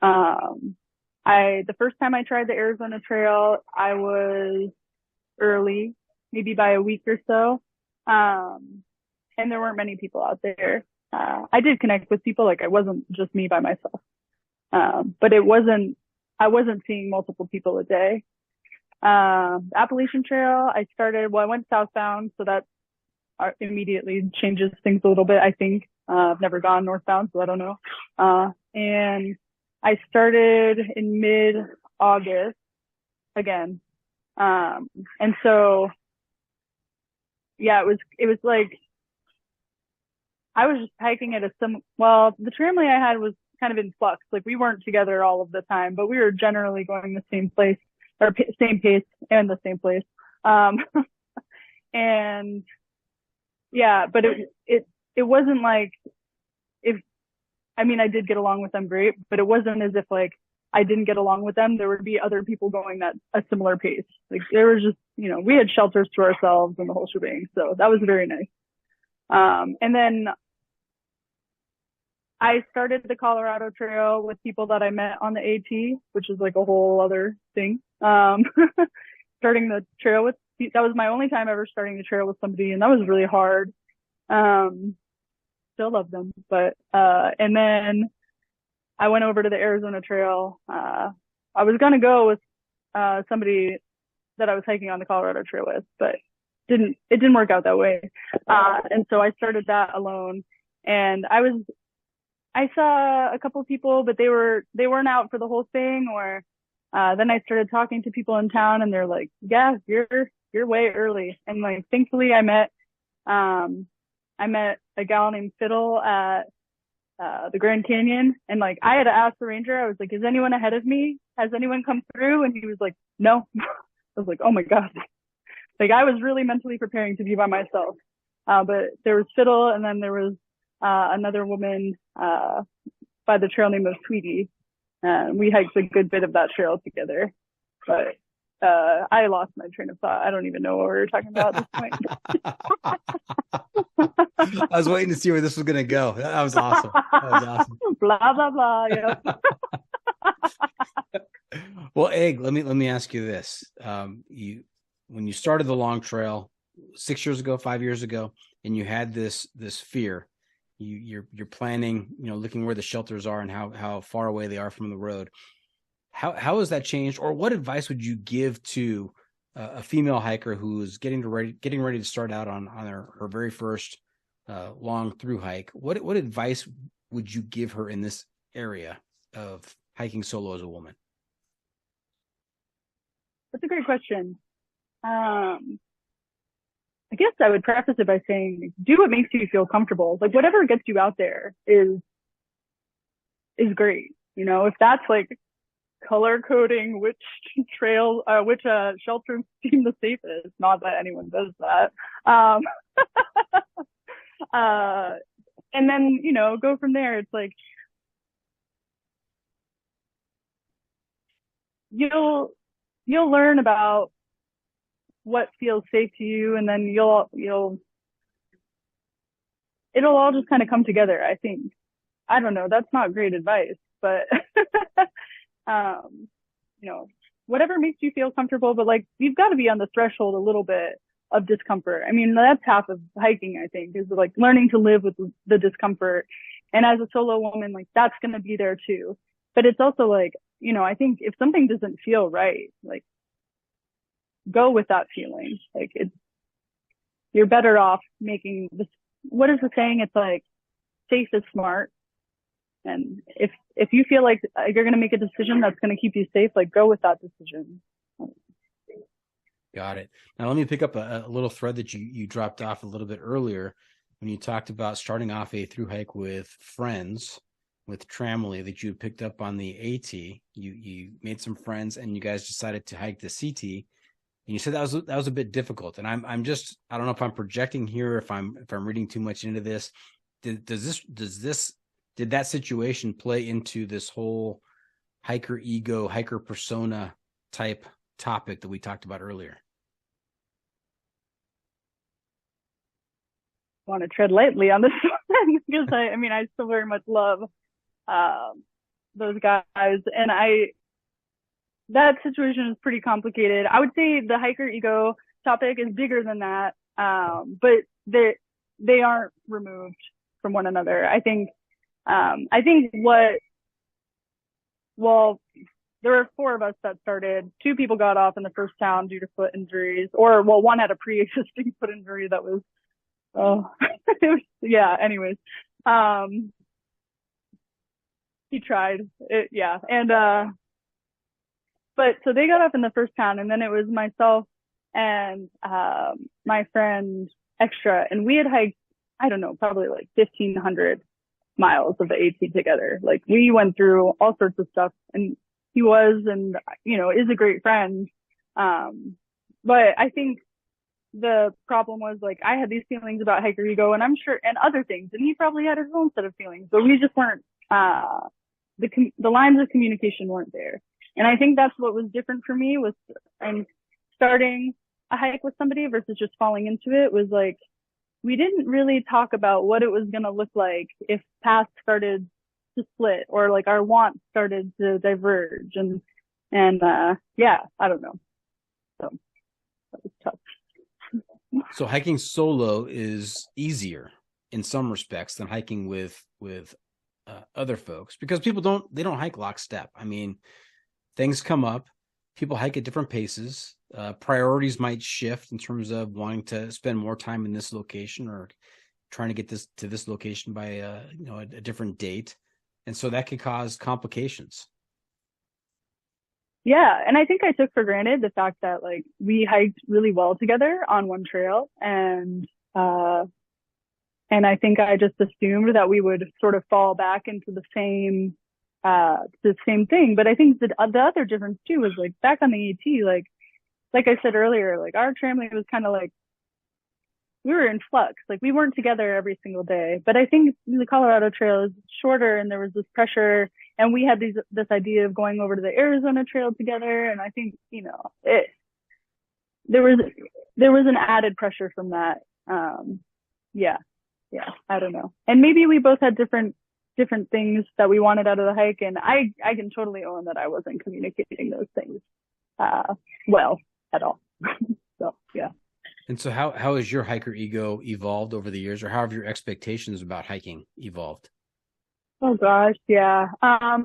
The first time I tried the Arizona Trail, I was early, maybe by a week or so. And there weren't many people out there. I did connect with people, like, it wasn't just me by myself. But I wasn't seeing multiple people a day. Appalachian Trail, I went southbound, so that immediately changes things a little bit, I think. I've never gone northbound, so I don't know. And I started in mid-August again. And so, yeah, it was like, I was just hiking at the tramway I had was kind of in flux. Like, we weren't together all of the time, but we were generally going the same place, or same pace and the same place. And yeah, but it wasn't like, I did get along with them great, but it wasn't as if like I didn't get along with them. There would be other people going at a similar pace. Like there was just, we had shelters to ourselves and the whole shebang. So that was very nice. And then I started the Colorado Trail with people that I met on the AT, which is like a whole other thing. Starting the trail with, that was my only time ever starting the trail with somebody, and that was really hard. Still love them, but, and then I went over to the Arizona Trail. I was going to go with, somebody that I was hiking on the Colorado Trail with, but it didn't work out that way. And so I started that alone, and I saw a couple of people, but they weren't out for the whole thing. Or, then I started talking to people in town, and they're like, yeah, you're way early. And like, thankfully I met a gal named Fiddle at the Grand Canyon, and like I had to ask the ranger. I was like, is anyone ahead of me? Has anyone come through? And he was like, no. I was like, oh my god. Like I was really mentally preparing to be by myself. But there was Fiddle, and then there was another woman by the trail name of Sweetie. We hiked a good bit of that trail together. But I lost my train of thought. I don't even know what we were talking about at this point. I was waiting to see where this was going to go. That was awesome. Blah, blah, blah. Yep. Well, Egg, let me ask you this. When you started the long trail 6 years ago, 5 years ago, and you had this fear, you're planning, looking where the shelters are and how far away they are from the road. How has that changed, or what advice would you give to a female hiker who's getting ready to start out on her very first long through hike? What advice would you give her in this area of hiking solo as a woman? That's a great question. I guess I would preface it by saying, do what makes you feel comfortable. Like whatever gets you out there is great. If that's like color coding which shelters seem the safest, not that anyone does that. And then, go from there. It's like, you'll learn about what feels safe to you, and then it'll all just kind of come together, I think. I don't know, that's not great advice, but whatever makes you feel comfortable, but like you've got to be on the threshold a little bit of discomfort. I mean, that's half of hiking, I think, is like learning to live with the discomfort. And as a solo woman, like that's going to be there too. But it's also like, I think if something doesn't feel right, like go with that feeling. Like you're better off making this. What is the saying? It's like safe is smart. And if you feel like you're going to make a decision that's going to keep you safe, like go with that decision. Got it. Now let me pick up a little thread that you dropped off a little bit earlier when you talked about starting off a through hike with friends, with Tramley that you picked up on the AT. You made some friends and you guys decided to hike the CT. And you said that was a bit difficult. And I don't know if I'm projecting here, if I'm reading too much into this. Did that situation play into this whole hiker ego, hiker persona type topic that we talked about earlier? I want to tread lightly on this one because I still very much love those guys, and that situation is pretty complicated. I would say the hiker ego topic is bigger than that, but they aren't removed from one another. I think there were 4 of us that started. 2 people got off in the first town due to foot injuries, one had a pre-existing foot injury that was, yeah, anyways. He tried it, yeah. And, but so they got off in the first town, and then it was myself and, my friend Extra, and we had hiked, I don't know, probably like 1,500 miles of the AT together. Like we went through all sorts of stuff, and he was, and is a great friend. But I think the problem was like, I had these feelings about hiker ego and I'm sure, and other things. And he probably had his own set of feelings, but we just weren't, the lines of communication weren't there. And I think that's what was different for me was, and starting a hike with somebody versus just falling into it was like, we didn't really talk about what it was going to look like if paths started to split or like our wants started to diverge. And yeah, I don't know. So that was tough. So hiking solo is easier in some respects than hiking with other folks, because people don't hike lockstep. I mean, things come up, people hike at different paces. Priorities might shift in terms of wanting to spend more time in this location or trying to get this to this location by a different date, and so that could cause complications. Yeah, and I think I took for granted the fact that like we hiked really well together on one trail, and I think I just assumed that we would sort of fall back into the same thing. But I think the other difference too was like back on the AT, like I said earlier, like our family was kind of like, we were in flux. Like we weren't together every single day, but I think the Colorado Trail is shorter and there was this pressure, and we had this idea of going over to the Arizona Trail together. And I think, there was an added pressure from that. Yeah, I don't know. And maybe we both had different things that we wanted out of the hike. And I can totally own that I wasn't communicating those things, well at all. So, yeah. And so how has your hiker ego evolved over the years, or how have your expectations about hiking evolved? Oh gosh, yeah. I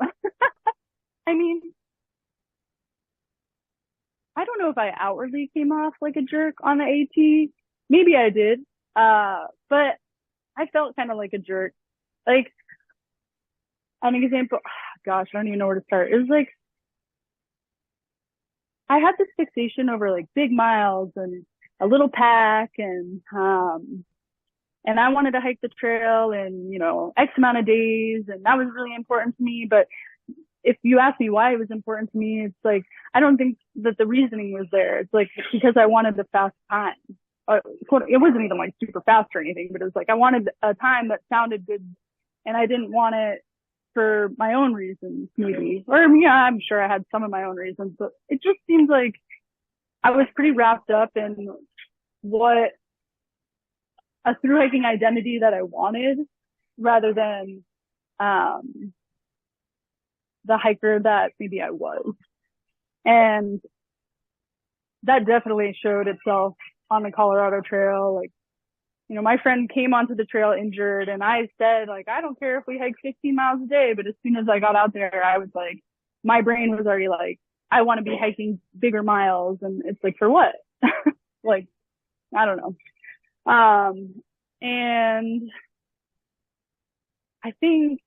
mean, I don't know if I outwardly came off like a jerk on the AT. Maybe I did. But I felt kind of like a jerk. Like, an example, gosh, I don't even know where to start. It was like, I had this fixation over like big miles and a little pack, and I wanted to hike the trail in, X amount of days, and that was really important to me. But if you ask me why it was important to me, it's like, I don't think that the reasoning was there. It's like, because I wanted the fast time. It wasn't even like super fast or anything, but it was like, I wanted a time that sounded good, and I didn't want it for my own reasons, maybe. Or yeah, I'm sure I had some of my own reasons, but it just seems like I was pretty wrapped up in what a thru hiking identity that I wanted, rather than the hiker that maybe I was. And that definitely showed itself on the Colorado Trail. Like, my friend came onto the trail injured, and I said, like, I don't care if we hike 15 miles a day, but as soon as I got out there, I was like, my brain was already like, I want to be hiking bigger miles. And it's like, for what? Like, I don't know. And I think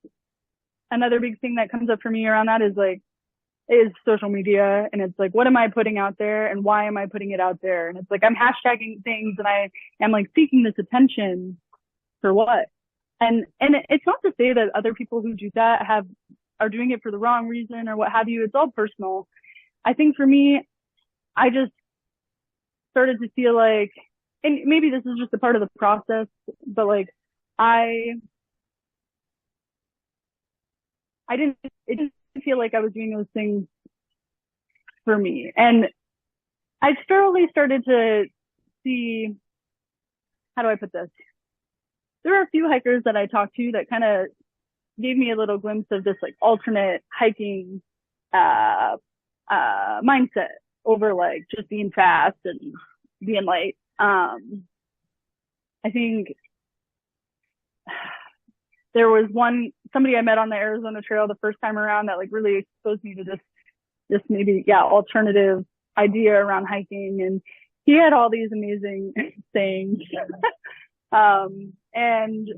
another big thing that comes up for me around that is social media. And it's like, what am I putting out there, and why am I putting it out there? And it's like, I'm hashtagging things, and I am like seeking this attention for what? And it's not to say that other people who do that are doing it for the wrong reason or what have you. It's all personal. I think for me, I just started to feel like, and maybe this is just a part of the process, but like, it didn't feel like I was doing those things for me. And I slowly started to see, how do I put this? There are a few hikers that I talked to that kind of gave me a little glimpse of this like alternate hiking mindset over like just being fast and being light. I think there was somebody I met on the Arizona Trail the first time around that like really exposed me to this maybe, alternative idea around hiking. And he had all these amazing sayings. And,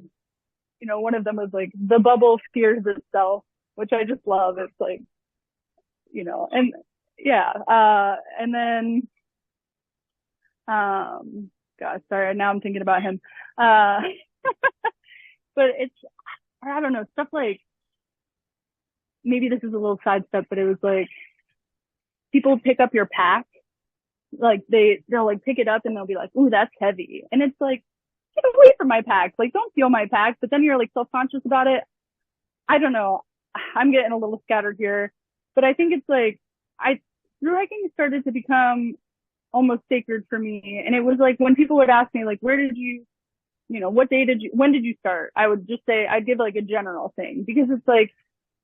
one of them was like, the bubble steers itself, which I just love. It's like, and yeah. And then, gosh, sorry, now I'm thinking about him. But it's, I don't know, stuff like, maybe this is a little sidestep, but it was like, people pick up your pack like they'll like pick it up and they'll be like, "Ooh, that's heavy," and it's like, get away from my pack. Like, don't feel my pack. But then you're like self-conscious about it. I don't know. I'm getting a little scattered here, but I think it's like through hiking started to become almost sacred for me. And it was like when people would ask me like, where did you, when did you start? I would just say, I'd give like a general thing, because it's like,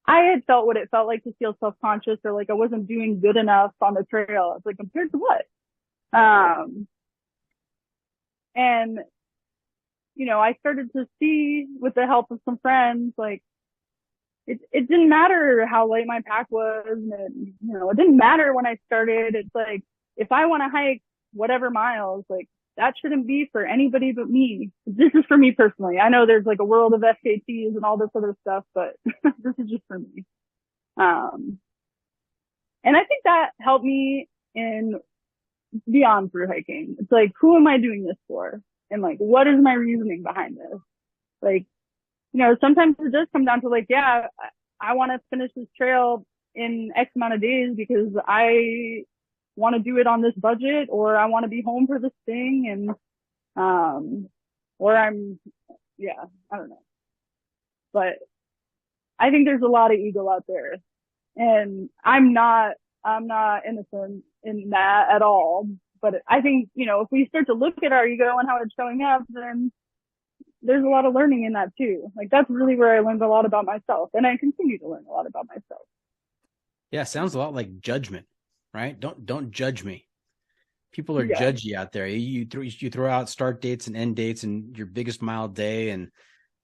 I had felt what it felt like to feel self-conscious, or like I wasn't doing good enough on the trail. It's like, compared to what? And, I started to see, with the help of some friends, like, it didn't matter how light my pack was. And it didn't matter when I started. It's like, if I want to hike whatever miles, like, that shouldn't be for anybody but me. This is for me personally. I know there's like a world of FKTs and all this other stuff, but this is just for me. And I think that helped me in beyond through hiking. It's like, who am I doing this for? And like, what is my reasoning behind this? Like, sometimes it does come down to like, yeah, I want to finish this trail in X amount of days because I want to do it on this budget, or I want to be home for this thing. And, or I don't know. But I think there's a lot of ego out there, and I'm not innocent in that at all. But I think, if we start to look at our ego and how it's showing up, then there's a lot of learning in that too. Like, that's really where I learned a lot about myself, and I continue to learn a lot about myself. Yeah, sounds a lot like judgment, right? Don't judge me. People are judgy out there. You throw out start dates and end dates and your biggest mile day and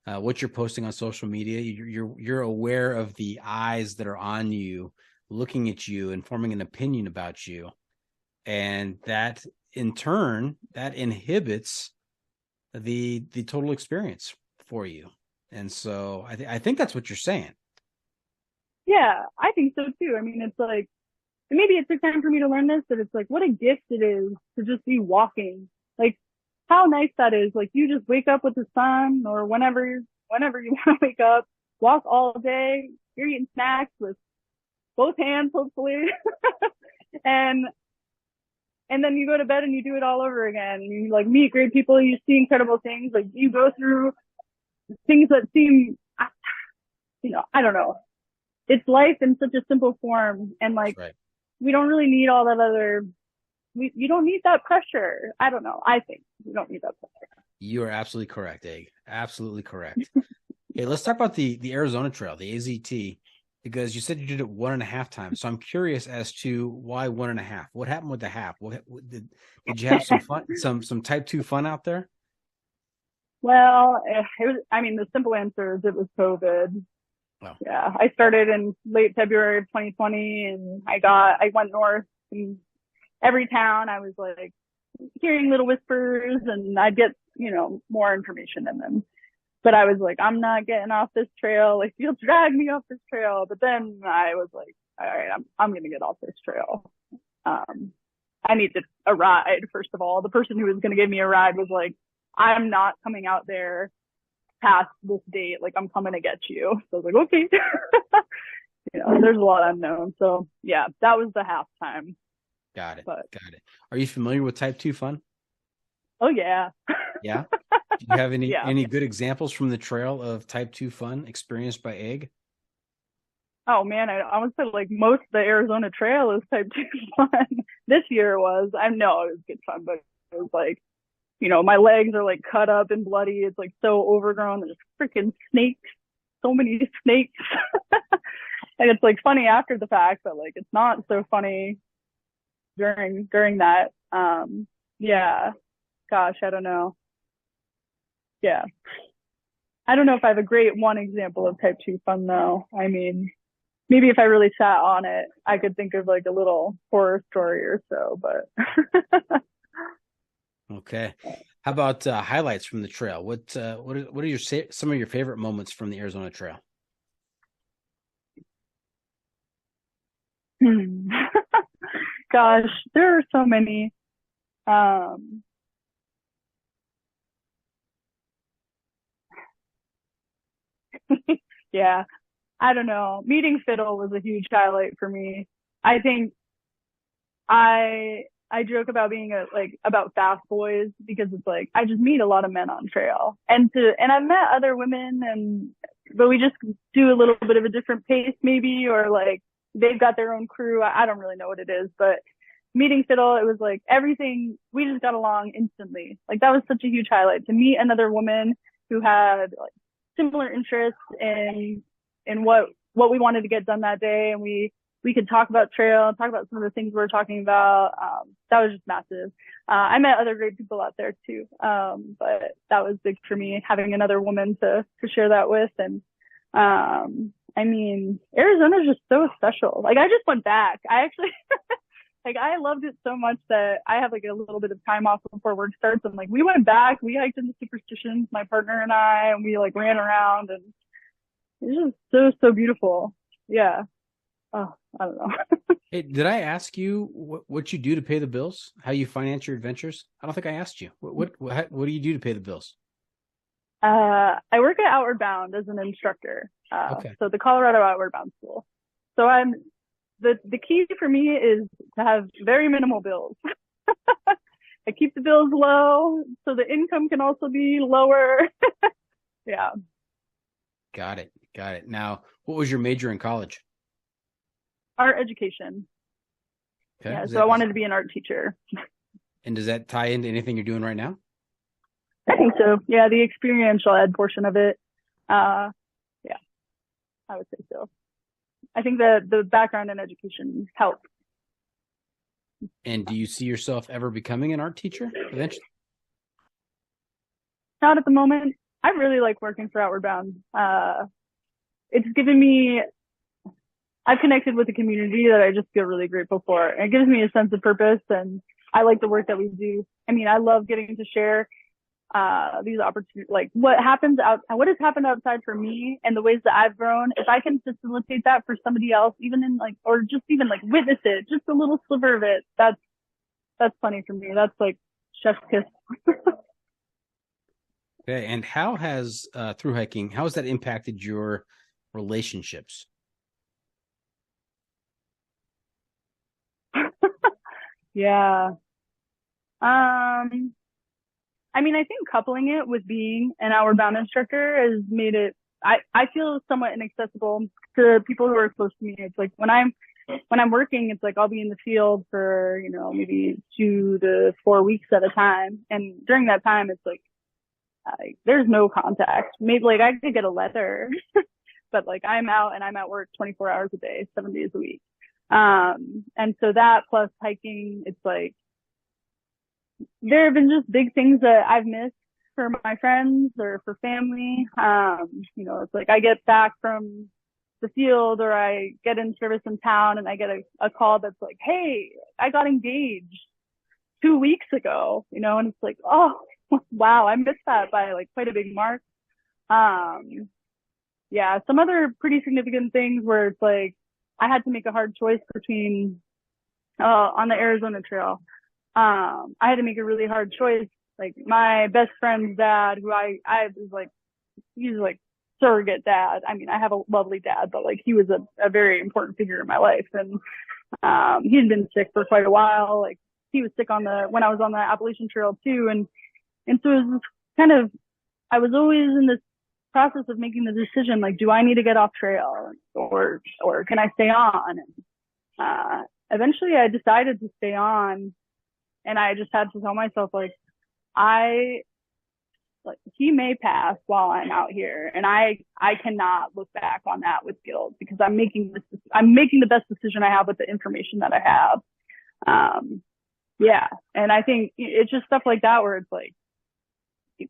what you're posting on social media. You're aware of the eyes that are on you, looking at you and forming an opinion about you, and that in turn that inhibits the total experience for you. And so I think that's what you're saying. Yeah, I think so too. I mean, it's like, maybe it took time for me to learn this, but it's like, what a gift it is to just be walking. Like, how nice that is. Like, you just wake up with the sun, or whenever you want to wake up, walk all day. You're eating snacks with both hands, hopefully. And then you go to bed and you do it all over again. And you like meet great people. You see incredible things. Like, you go through things that seem, I don't know. It's life in such a simple form. And like, right. We don't really need all that other, you don't need that pressure. I don't know. I think you don't need that pressure. You are absolutely correct, Egg. Absolutely correct. Okay, let's talk about the Arizona Trail, the AZT, because you said you did it 1.5 times. So I'm curious as to why 1.5. What happened with the half? What did you have some fun, some type 2 fun out there? Well, the simple answer is it was COVID. Oh. Yeah, I started in late February of 2020, and I went north, and every town I was like hearing little whispers, and I'd get, more information in them. But I was like, I'm not getting off this trail. Like, you'll drag me off this trail. But then I was like, all right, I'm going to get off this trail. I needed a ride, first of all. The person who was going to give me a ride was like, I'm not coming out there past this date. Like, I'm coming to get you. So I was like, okay. There's a lot unknown. So yeah, that was the half time. Got it. Are you familiar with type 2 fun? Oh yeah. Yeah. Do you have any good examples from the trail of type 2 fun experienced by Egg? Oh man, I would say like most of the Arizona Trail is type 2 fun. This year was. I know it was good fun, but it was like, my legs are like cut up and bloody. It's like so overgrown. There's freaking snakes. So many snakes. And it's like funny after the fact, but like it's not so funny during that. Yeah. Gosh, I don't know. Yeah. I don't know if I have a great one example of type 2 fun though. I mean, maybe if I really sat on it, I could think of like a little horror story or so, but okay. How about highlights from the trail? What are some of your favorite moments from the Arizona Trail? Gosh, there are so many. Yeah, I don't know. Meeting Fiddle was a huge highlight for me. I think I I joke about being about fast boys because it's like I just meet a lot of men on trail, and I've met other women, but we just do a little bit of a different pace maybe, or like they've got their own crew. I don't really know what it is, but meeting Fiddle, it was like everything, we just got along instantly. Like that was such a huge highlight, to meet another woman who had like similar interests in what we wanted to get done that day, and we could talk about trail, talk about some of the things we were talking about. That was just massive. I met other great people out there too, but that was big for me, having another woman to share that with. And I mean, Arizona's just so special. Like I just went back. I actually like I loved it so much that I had like a little bit of time off before work starts, and like we went back, we hiked into Superstitions, my partner and I, and we like ran around, and it was just so beautiful. Yeah. Oh, I don't know. Hey, did I ask you what you do to pay the bills? How you finance your adventures? I don't think I asked you. What do you do to pay the bills? I work at Outward Bound as an instructor. Okay. So the Colorado Outward Bound School. So the key for me is to have very minimal bills. I keep the bills low so the income can also be lower. Yeah. Got it. Now, what was your major in college? Art education. Okay. Yeah, so I wanted to be an art teacher. And does that tie into anything you're doing right now? I think so. Yeah, the experiential ed portion of it. Yeah, I would say so. I think the background in education helps. And do you see yourself ever becoming an art teacher eventually? Not at the moment. I really like working for Outward Bound. It's given me, I've connected with a community that I just feel really grateful for. It gives me a sense of purpose, and I like the work that we do. I mean, I love getting to share these opportunities, like what has happened outside for me and the ways that I've grown. If I can facilitate that for somebody else, even in like, or just even like witness it, just a little sliver of it, that's funny for me. That's like chef's kiss. Okay. And how has through hiking, how has that impacted your relationships? Yeah. I mean, I think coupling it with being an Outward Bound instructor has made it, I feel somewhat inaccessible to people who are close to me. It's like when I'm working, it's like I'll be in the field for, maybe 2 to 4 weeks at a time. And during that time, it's like, there's no contact. Maybe like I could get a letter, but like I'm out and I'm at work 24 hours a day, 7 days a week. And so that plus hiking, it's like, there have been just big things that I've missed for my friends or for family. It's like I get back from the field or I get in service in town and I get a call that's like, hey, I got engaged 2 weeks ago, and it's like, oh, wow, I missed that by like quite a big mark. Yeah, some other pretty significant things where it's like, I had to make a hard choice between, on the Arizona Trail. I had to make a really hard choice. Like my best friend's dad, who I was like, he's like surrogate dad. I mean, I have a lovely dad, but like he was a very important figure in my life. And, he had been sick for quite a while. Like he was sick when I was on the Appalachian Trail too. And so it was kind of, I was always in this process of making the decision, like, do I need to get off trail or can I stay on? And, eventually I decided to stay on. And I just had to tell myself, like, he may pass while I'm out here, and I cannot look back on that with guilt because I'm making the best decision I have with the information that I have. Yeah. And I think it's just stuff like that where it's like,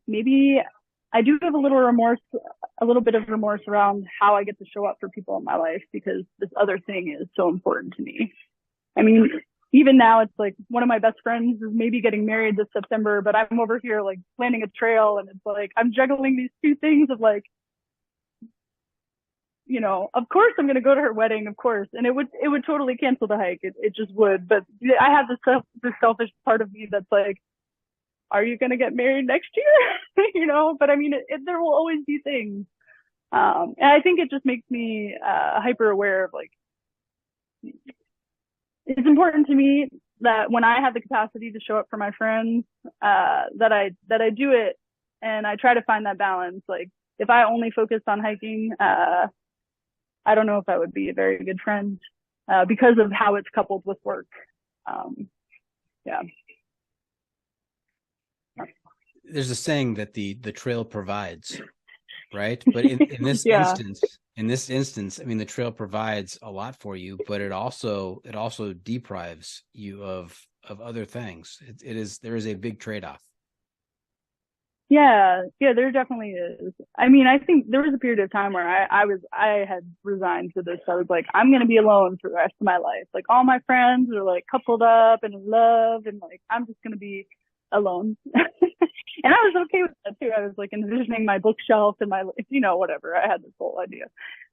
maybe I do have a little bit of remorse around how I get to show up for people in my life because this other thing is so important to me. I mean, even now it's like one of my best friends is maybe getting married this September, but I'm over here like planning a trail, and it's like I'm juggling these two things of like, of course I'm going to go to her wedding, of course, and it would totally cancel the hike. It just would. But I have this selfish part of me that's like, are you going to get married next year? But I mean, there will always be things. And I think it just makes me hyper aware of like, it's important to me that when I have the capacity to show up for my friends, that I do it, and I try to find that balance. Like if I only focused on hiking, I don't know if I would be a very good friend, because of how it's coupled with work. Yeah. There's a saying that the trail provides, right? But in this Yeah. instance, I mean, the trail provides a lot for you, but it also deprives you of other things. There is a big trade-off. Yeah, there definitely is. I mean, I think there was a period of time where I had resigned to this. I was like, I'm gonna be alone for the rest of my life. Like all my friends are like coupled up and in love, and like I'm just gonna be alone. And I was okay with that too. I was like envisioning my bookshelf and my, whatever. I had this whole idea.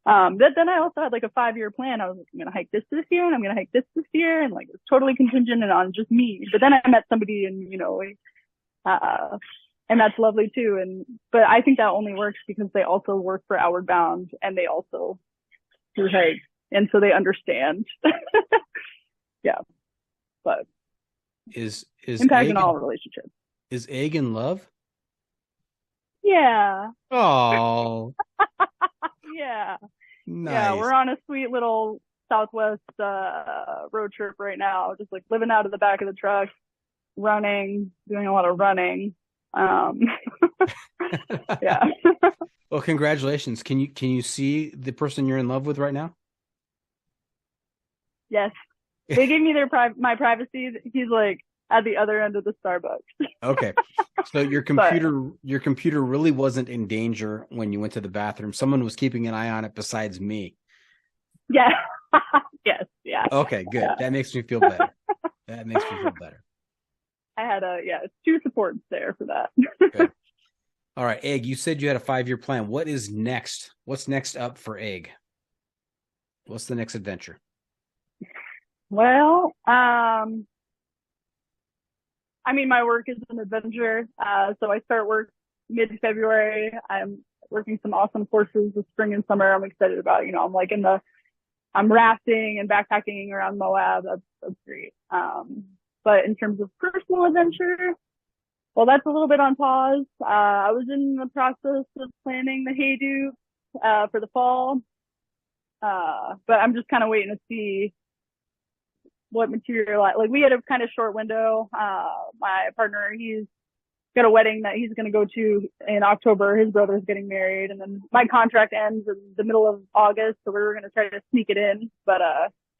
But then I also had like a 5-year plan. I was like, I'm gonna hike this year, and I'm gonna hike this year, and like it's totally contingent and on just me. But then I met somebody, and and that's lovely too. But I think that only works because they also work for Outward Bound, and they also do hike, and so they understand. Yeah, but Is impacting all relationships. Is Egg in love? Yeah. Oh. Yeah. Nice. Yeah, we're on a sweet little Southwest road trip right now, just like living out of the back of the truck, running, doing a lot of running. Yeah. Well, congratulations. Can you see the person you're in love with right now? Yes. They gave me my privacy. He's like at the other end of the Starbucks. Okay. So your computer really wasn't in danger when you went to the bathroom. Someone was keeping an eye on it besides me. Yeah. Yes. Yeah. Okay, good. Yeah. That makes me feel better. I had 2 supports there for that. Good. All right, Egg, you said you had a 5-year plan. What is next? What's next up for Egg? What's the next adventure? Well, I mean, my work is an adventure. So I start work mid-February. I'm working some awesome courses this spring and summer. I'm excited about, I'm like I'm rafting and backpacking around Moab. That's great. But in terms of personal adventure, well, that's a little bit on pause. I was in the process of planning the Hayduke, for the fall. But I'm just kind of waiting to see what material, like we had a kind of short window. My partner, he's got a wedding that he's going to go to in October. His brother's getting married, and then my contract ends in the middle of August, so we were going to try to sneak it in. But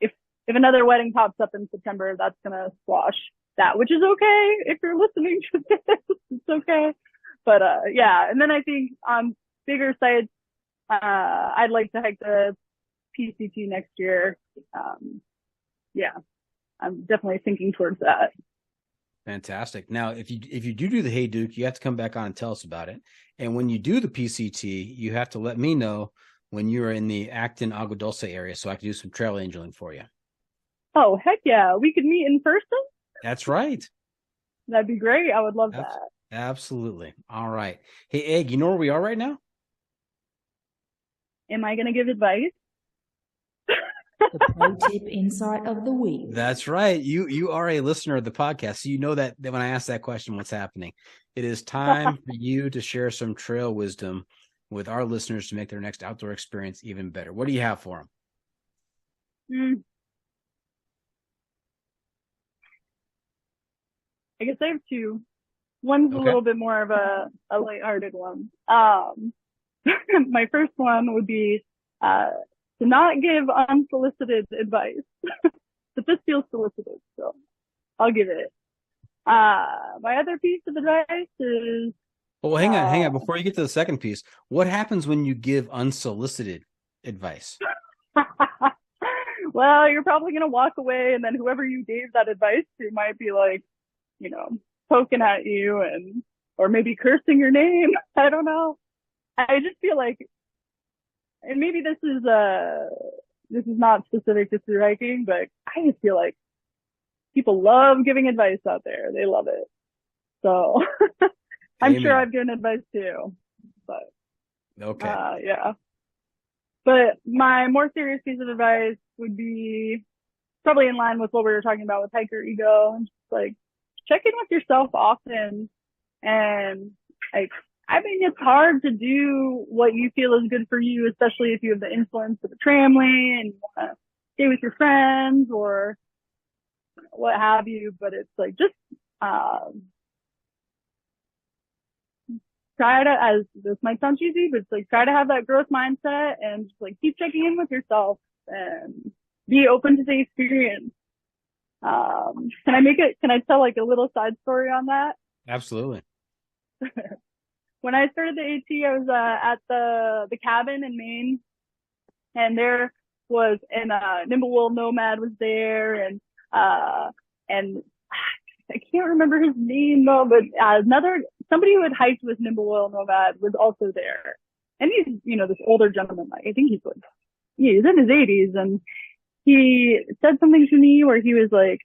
if another wedding pops up in September, that's going to squash that, which is okay if you're listening to this. It's okay. But yeah, and then I think on bigger sites, I'd like to hike the PCT next year. Yeah, I'm definitely thinking towards that. Fantastic. Now, if you do the Hayduke, you have to come back on and tell us about it. And when you do the PCT, you have to let me know when you're in the Acton Agua Dulce area, so I can do some trail angeling for you. Oh, heck yeah. We could meet in person? That's right. That'd be great. I would love that. Absolutely. All right. Hey, Egg, you know where we are right now? Am I going to give advice? The pro tip insight of the week. That's right. You are a listener of the podcast, so you know that when I ask that question, what's happening. It is time for you to share some trail wisdom with our listeners to make their next outdoor experience even better. What do you have for them? I guess I have 2. One's a little bit more of a lighthearted one. My first one would be to not give unsolicited advice. But this feels solicited, so I'll give it. My other piece of advice is... Well, hang on. Before you get to the second piece, what happens when you give unsolicited advice? Well, you're probably going to walk away, and then whoever you gave that advice to might be like, poking at you or maybe cursing your name. I don't know. I just feel like, and maybe this is not specific to through hiking, but I just feel like people love giving advice out there. They love it. So I'm sure I've given advice too, but yeah. But my more serious piece of advice would be probably in line with what we were talking about with hiker ego, and just like check in with yourself often. And like, I mean, it's hard to do what you feel is good for you, especially if you have the influence of a family and you want to stay with your friends or what have you. But it's like, just, try to, as this might sound cheesy, but it's like, try to have that growth mindset and just like keep checking in with yourself and be open to the experience. Can I tell like a little side story on that? Absolutely. When I started the AT, I was at the cabin in Maine, and there was Nimblewool Nomad was there, and I can't remember his name though, but somebody who had hiked with Nimblewool Nomad was also there, and he's this older gentleman. Like, I think he's in his 80s, and he said something to me where he was like,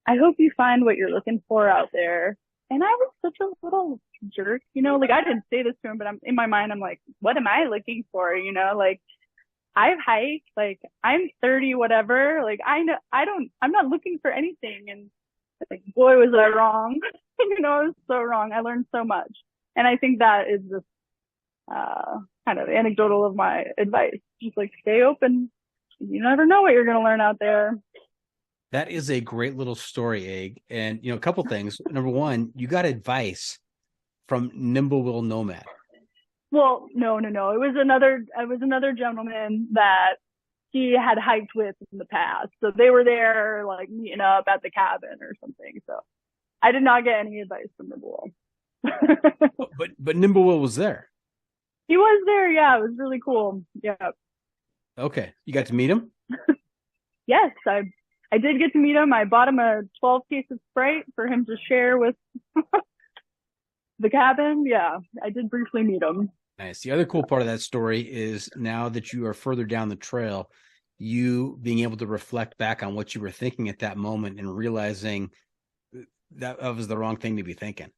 "I hope you find what you're looking for out there." And I was such a little jerk, like I didn't say this to him, but in my mind, I'm like, what am I looking for? Like, I've hiked, like I'm 30, whatever. Like I'm not looking for anything. And like, boy, was I wrong. I was so wrong. I learned so much. And I think that is just, kind of anecdotal of my advice. Just like, stay open. You never know what you're going to learn out there. That is a great little story, Egg. And, a couple things. Number one, you got advice from Nimblewool Nomad. Well, no. It was another gentleman that he had hiked with in the past. So they were there, like, meeting up at the cabin or something. So I did not get any advice from Nimblewool. But Nimblewool was there. He was there, yeah. It was really cool. Yeah. Okay. You got to meet him? Yes, I did get to meet him. I bought him a 12-case of Sprite for him to share with the cabin. Yeah, I did briefly meet him. Nice. The other cool part of that story is now that you are further down the trail, you being able to reflect back on what you were thinking at that moment and realizing that was the wrong thing to be thinking.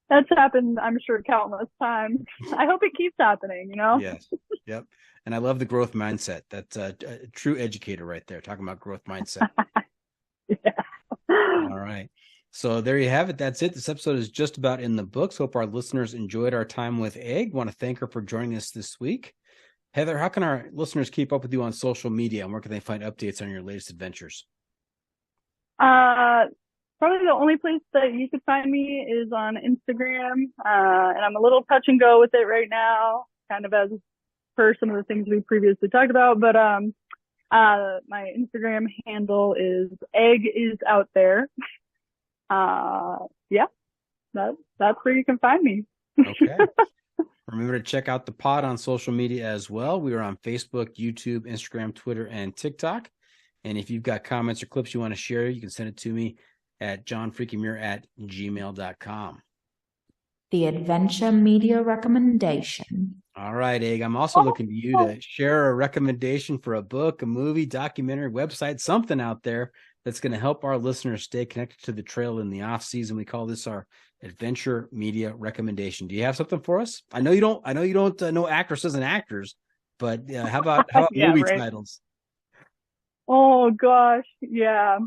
That's happened, I'm sure, countless times. I hope it keeps happening, Yes. Yep. And I love the growth mindset. That's a true educator right there, talking about growth mindset. Yeah. All right. So there you have it. That's it. This episode is just about in the books. Hope our listeners enjoyed our time with Egg. Want to thank her for joining us this week. Heather, how can our listeners keep up with you on social media, and where can they find updates on your latest adventures? Probably the only place that you could find me is on Instagram. And I'm a little touch and go with it right now, kind of as per some of the things we previously talked about. But my Instagram handle is Egg is out there. Yeah, that's where you can find me. Okay. Remember to check out the pod on social media as well. We are on Facebook, YouTube, Instagram, Twitter, and TikTok. And if you've got comments or clips you want to share, you can send it to me at johnfreakymuir@gmail.com. The Adventure Media Recommendation. All right, Egg. I'm also looking to you to share a recommendation for a book, a movie, documentary, website, something out there that's going to help our listeners stay connected to the trail in the off season. We call this our Adventure Media Recommendation. Do you have something for us? I know you don't know actresses and actors, but how about Yeah, movie right. titles? Oh gosh, yeah.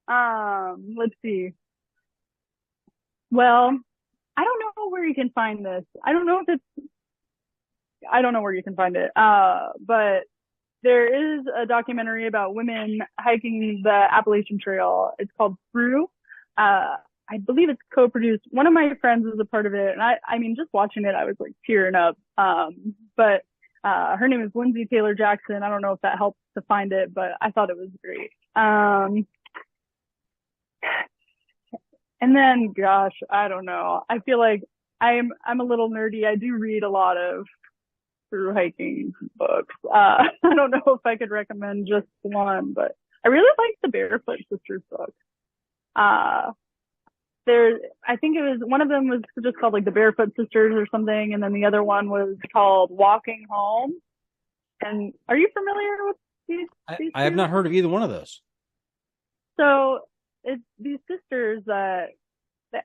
Let's see. Well, I don't know where you can find this. I don't know where you can find it. But there is a documentary about women hiking the Appalachian Trail. It's called Thru. I believe it's co-produced. One of my friends was a part of it, and I mean, just watching it, I was like tearing up. But her name is Lindsay Taylor Jackson. I don't know if that helps to find it, but I thought it was great. And then, gosh, I don't know. I feel like I'm a little nerdy. I do read a lot of through hiking books. I don't know if I could recommend just one, but I really like the Barefoot Sisters book. I think it was, one of them was just called like the Barefoot Sisters or something, and then the other one was called Walking Home. And are you familiar with these I have not heard of either one of those. So it's these sisters that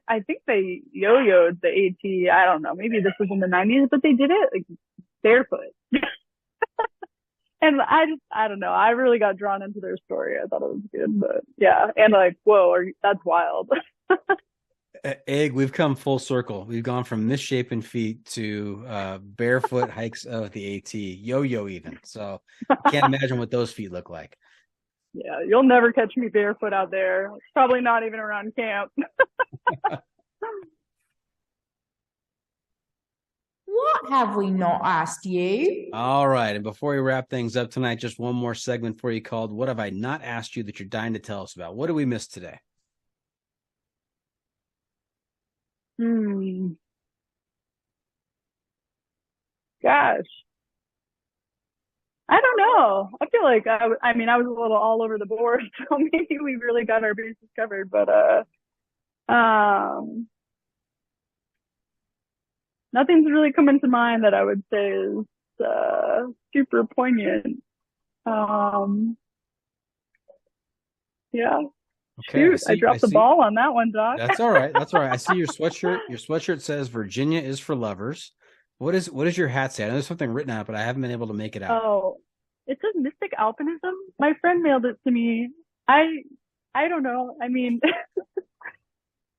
I think they yo-yoed the AT. I don't know. Maybe this was in the 90s, but they did it like barefoot. And I don't know. I really got drawn into their story. I thought it was good, but yeah. And like, whoa, that's wild. Egg, we've come full circle. We've gone from misshapen feet to barefoot hikes of the AT, yo-yo even. So can't imagine what those feet look like. Yeah, you'll never catch me barefoot out there. Probably not even around camp. What have we not asked you? All right. And before we wrap things up tonight, just one more segment for you called What Have I Not Asked You That You're Dying to Tell Us About? What did we miss today? Gosh. I don't know. I feel like I was a little all over the board, so maybe we really got our bases covered. But nothing's really coming to mind that I would say is super poignant. Yeah. Okay, Shoot, I dropped the ball on that one, Doc. That's all right. That's all right. I see your sweatshirt. Your sweatshirt says Virginia is for lovers. What does your hat say? I know there's something written on it, but I haven't been able to make it out. Oh, it says Mystic Alpinism. My friend mailed it to me. I don't know. I mean,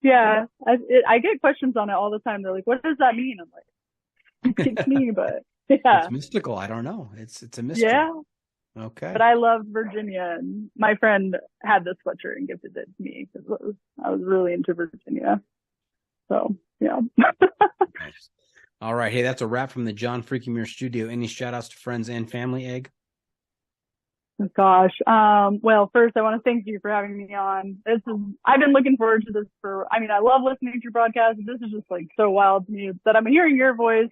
yeah, I get questions on it all the time. They're like, "What does that mean?" I'm like, "It's me," but yeah, It's mystical. I don't know. It's a mystery. yeah. Okay. But I love Virginia, and my friend had this sweatshirt and gifted it to me because I was really into Virginia. So yeah. Nice. All right. Hey, that's a wrap from the John Freaking Muir studio. Any shout outs to friends and family, Egg? Gosh. Well, first I want to thank you for having me on. I've been looking forward to this I love listening to your broadcast. This is just like so wild to me that I'm hearing your voice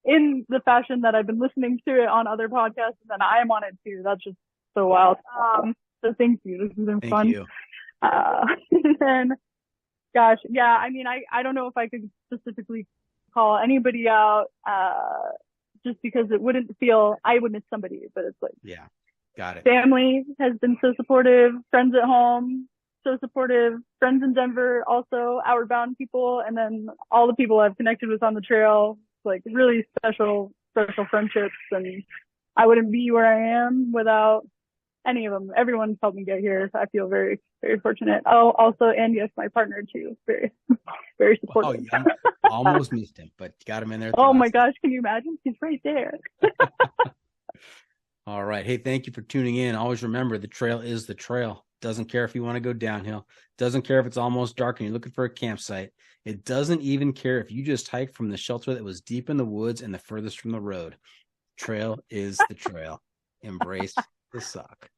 in the fashion that I've been listening to it on other podcasts, and I am on it too. That's just so wild. So thank you. This has been fun. Thank you. And then, gosh, yeah, I don't know if I could specifically call anybody out, just because it wouldn't feel, I would miss somebody, but it's like, yeah, got it. Family has been so supportive, friends at home, so supportive, friends in Denver, also outward bound people, and then all the people I've connected with on the trail, like really special friendships, and I wouldn't be where I am without any of them. Everyone's helped me get here. So I feel very, very fortunate. Oh, also, and yes, my partner too. Very, very supportive. Oh, yeah. Almost missed him, but got him in there. Oh my gosh, can you imagine? He's right there. All right. Hey, thank you for tuning in. Always remember, the trail is the trail. Doesn't care if you want to go downhill. Doesn't care if it's almost dark and you're looking for a campsite. It doesn't even care if you just hiked from the shelter that was deep in the woods and the furthest from the road. Trail is the trail. Embrace the suck.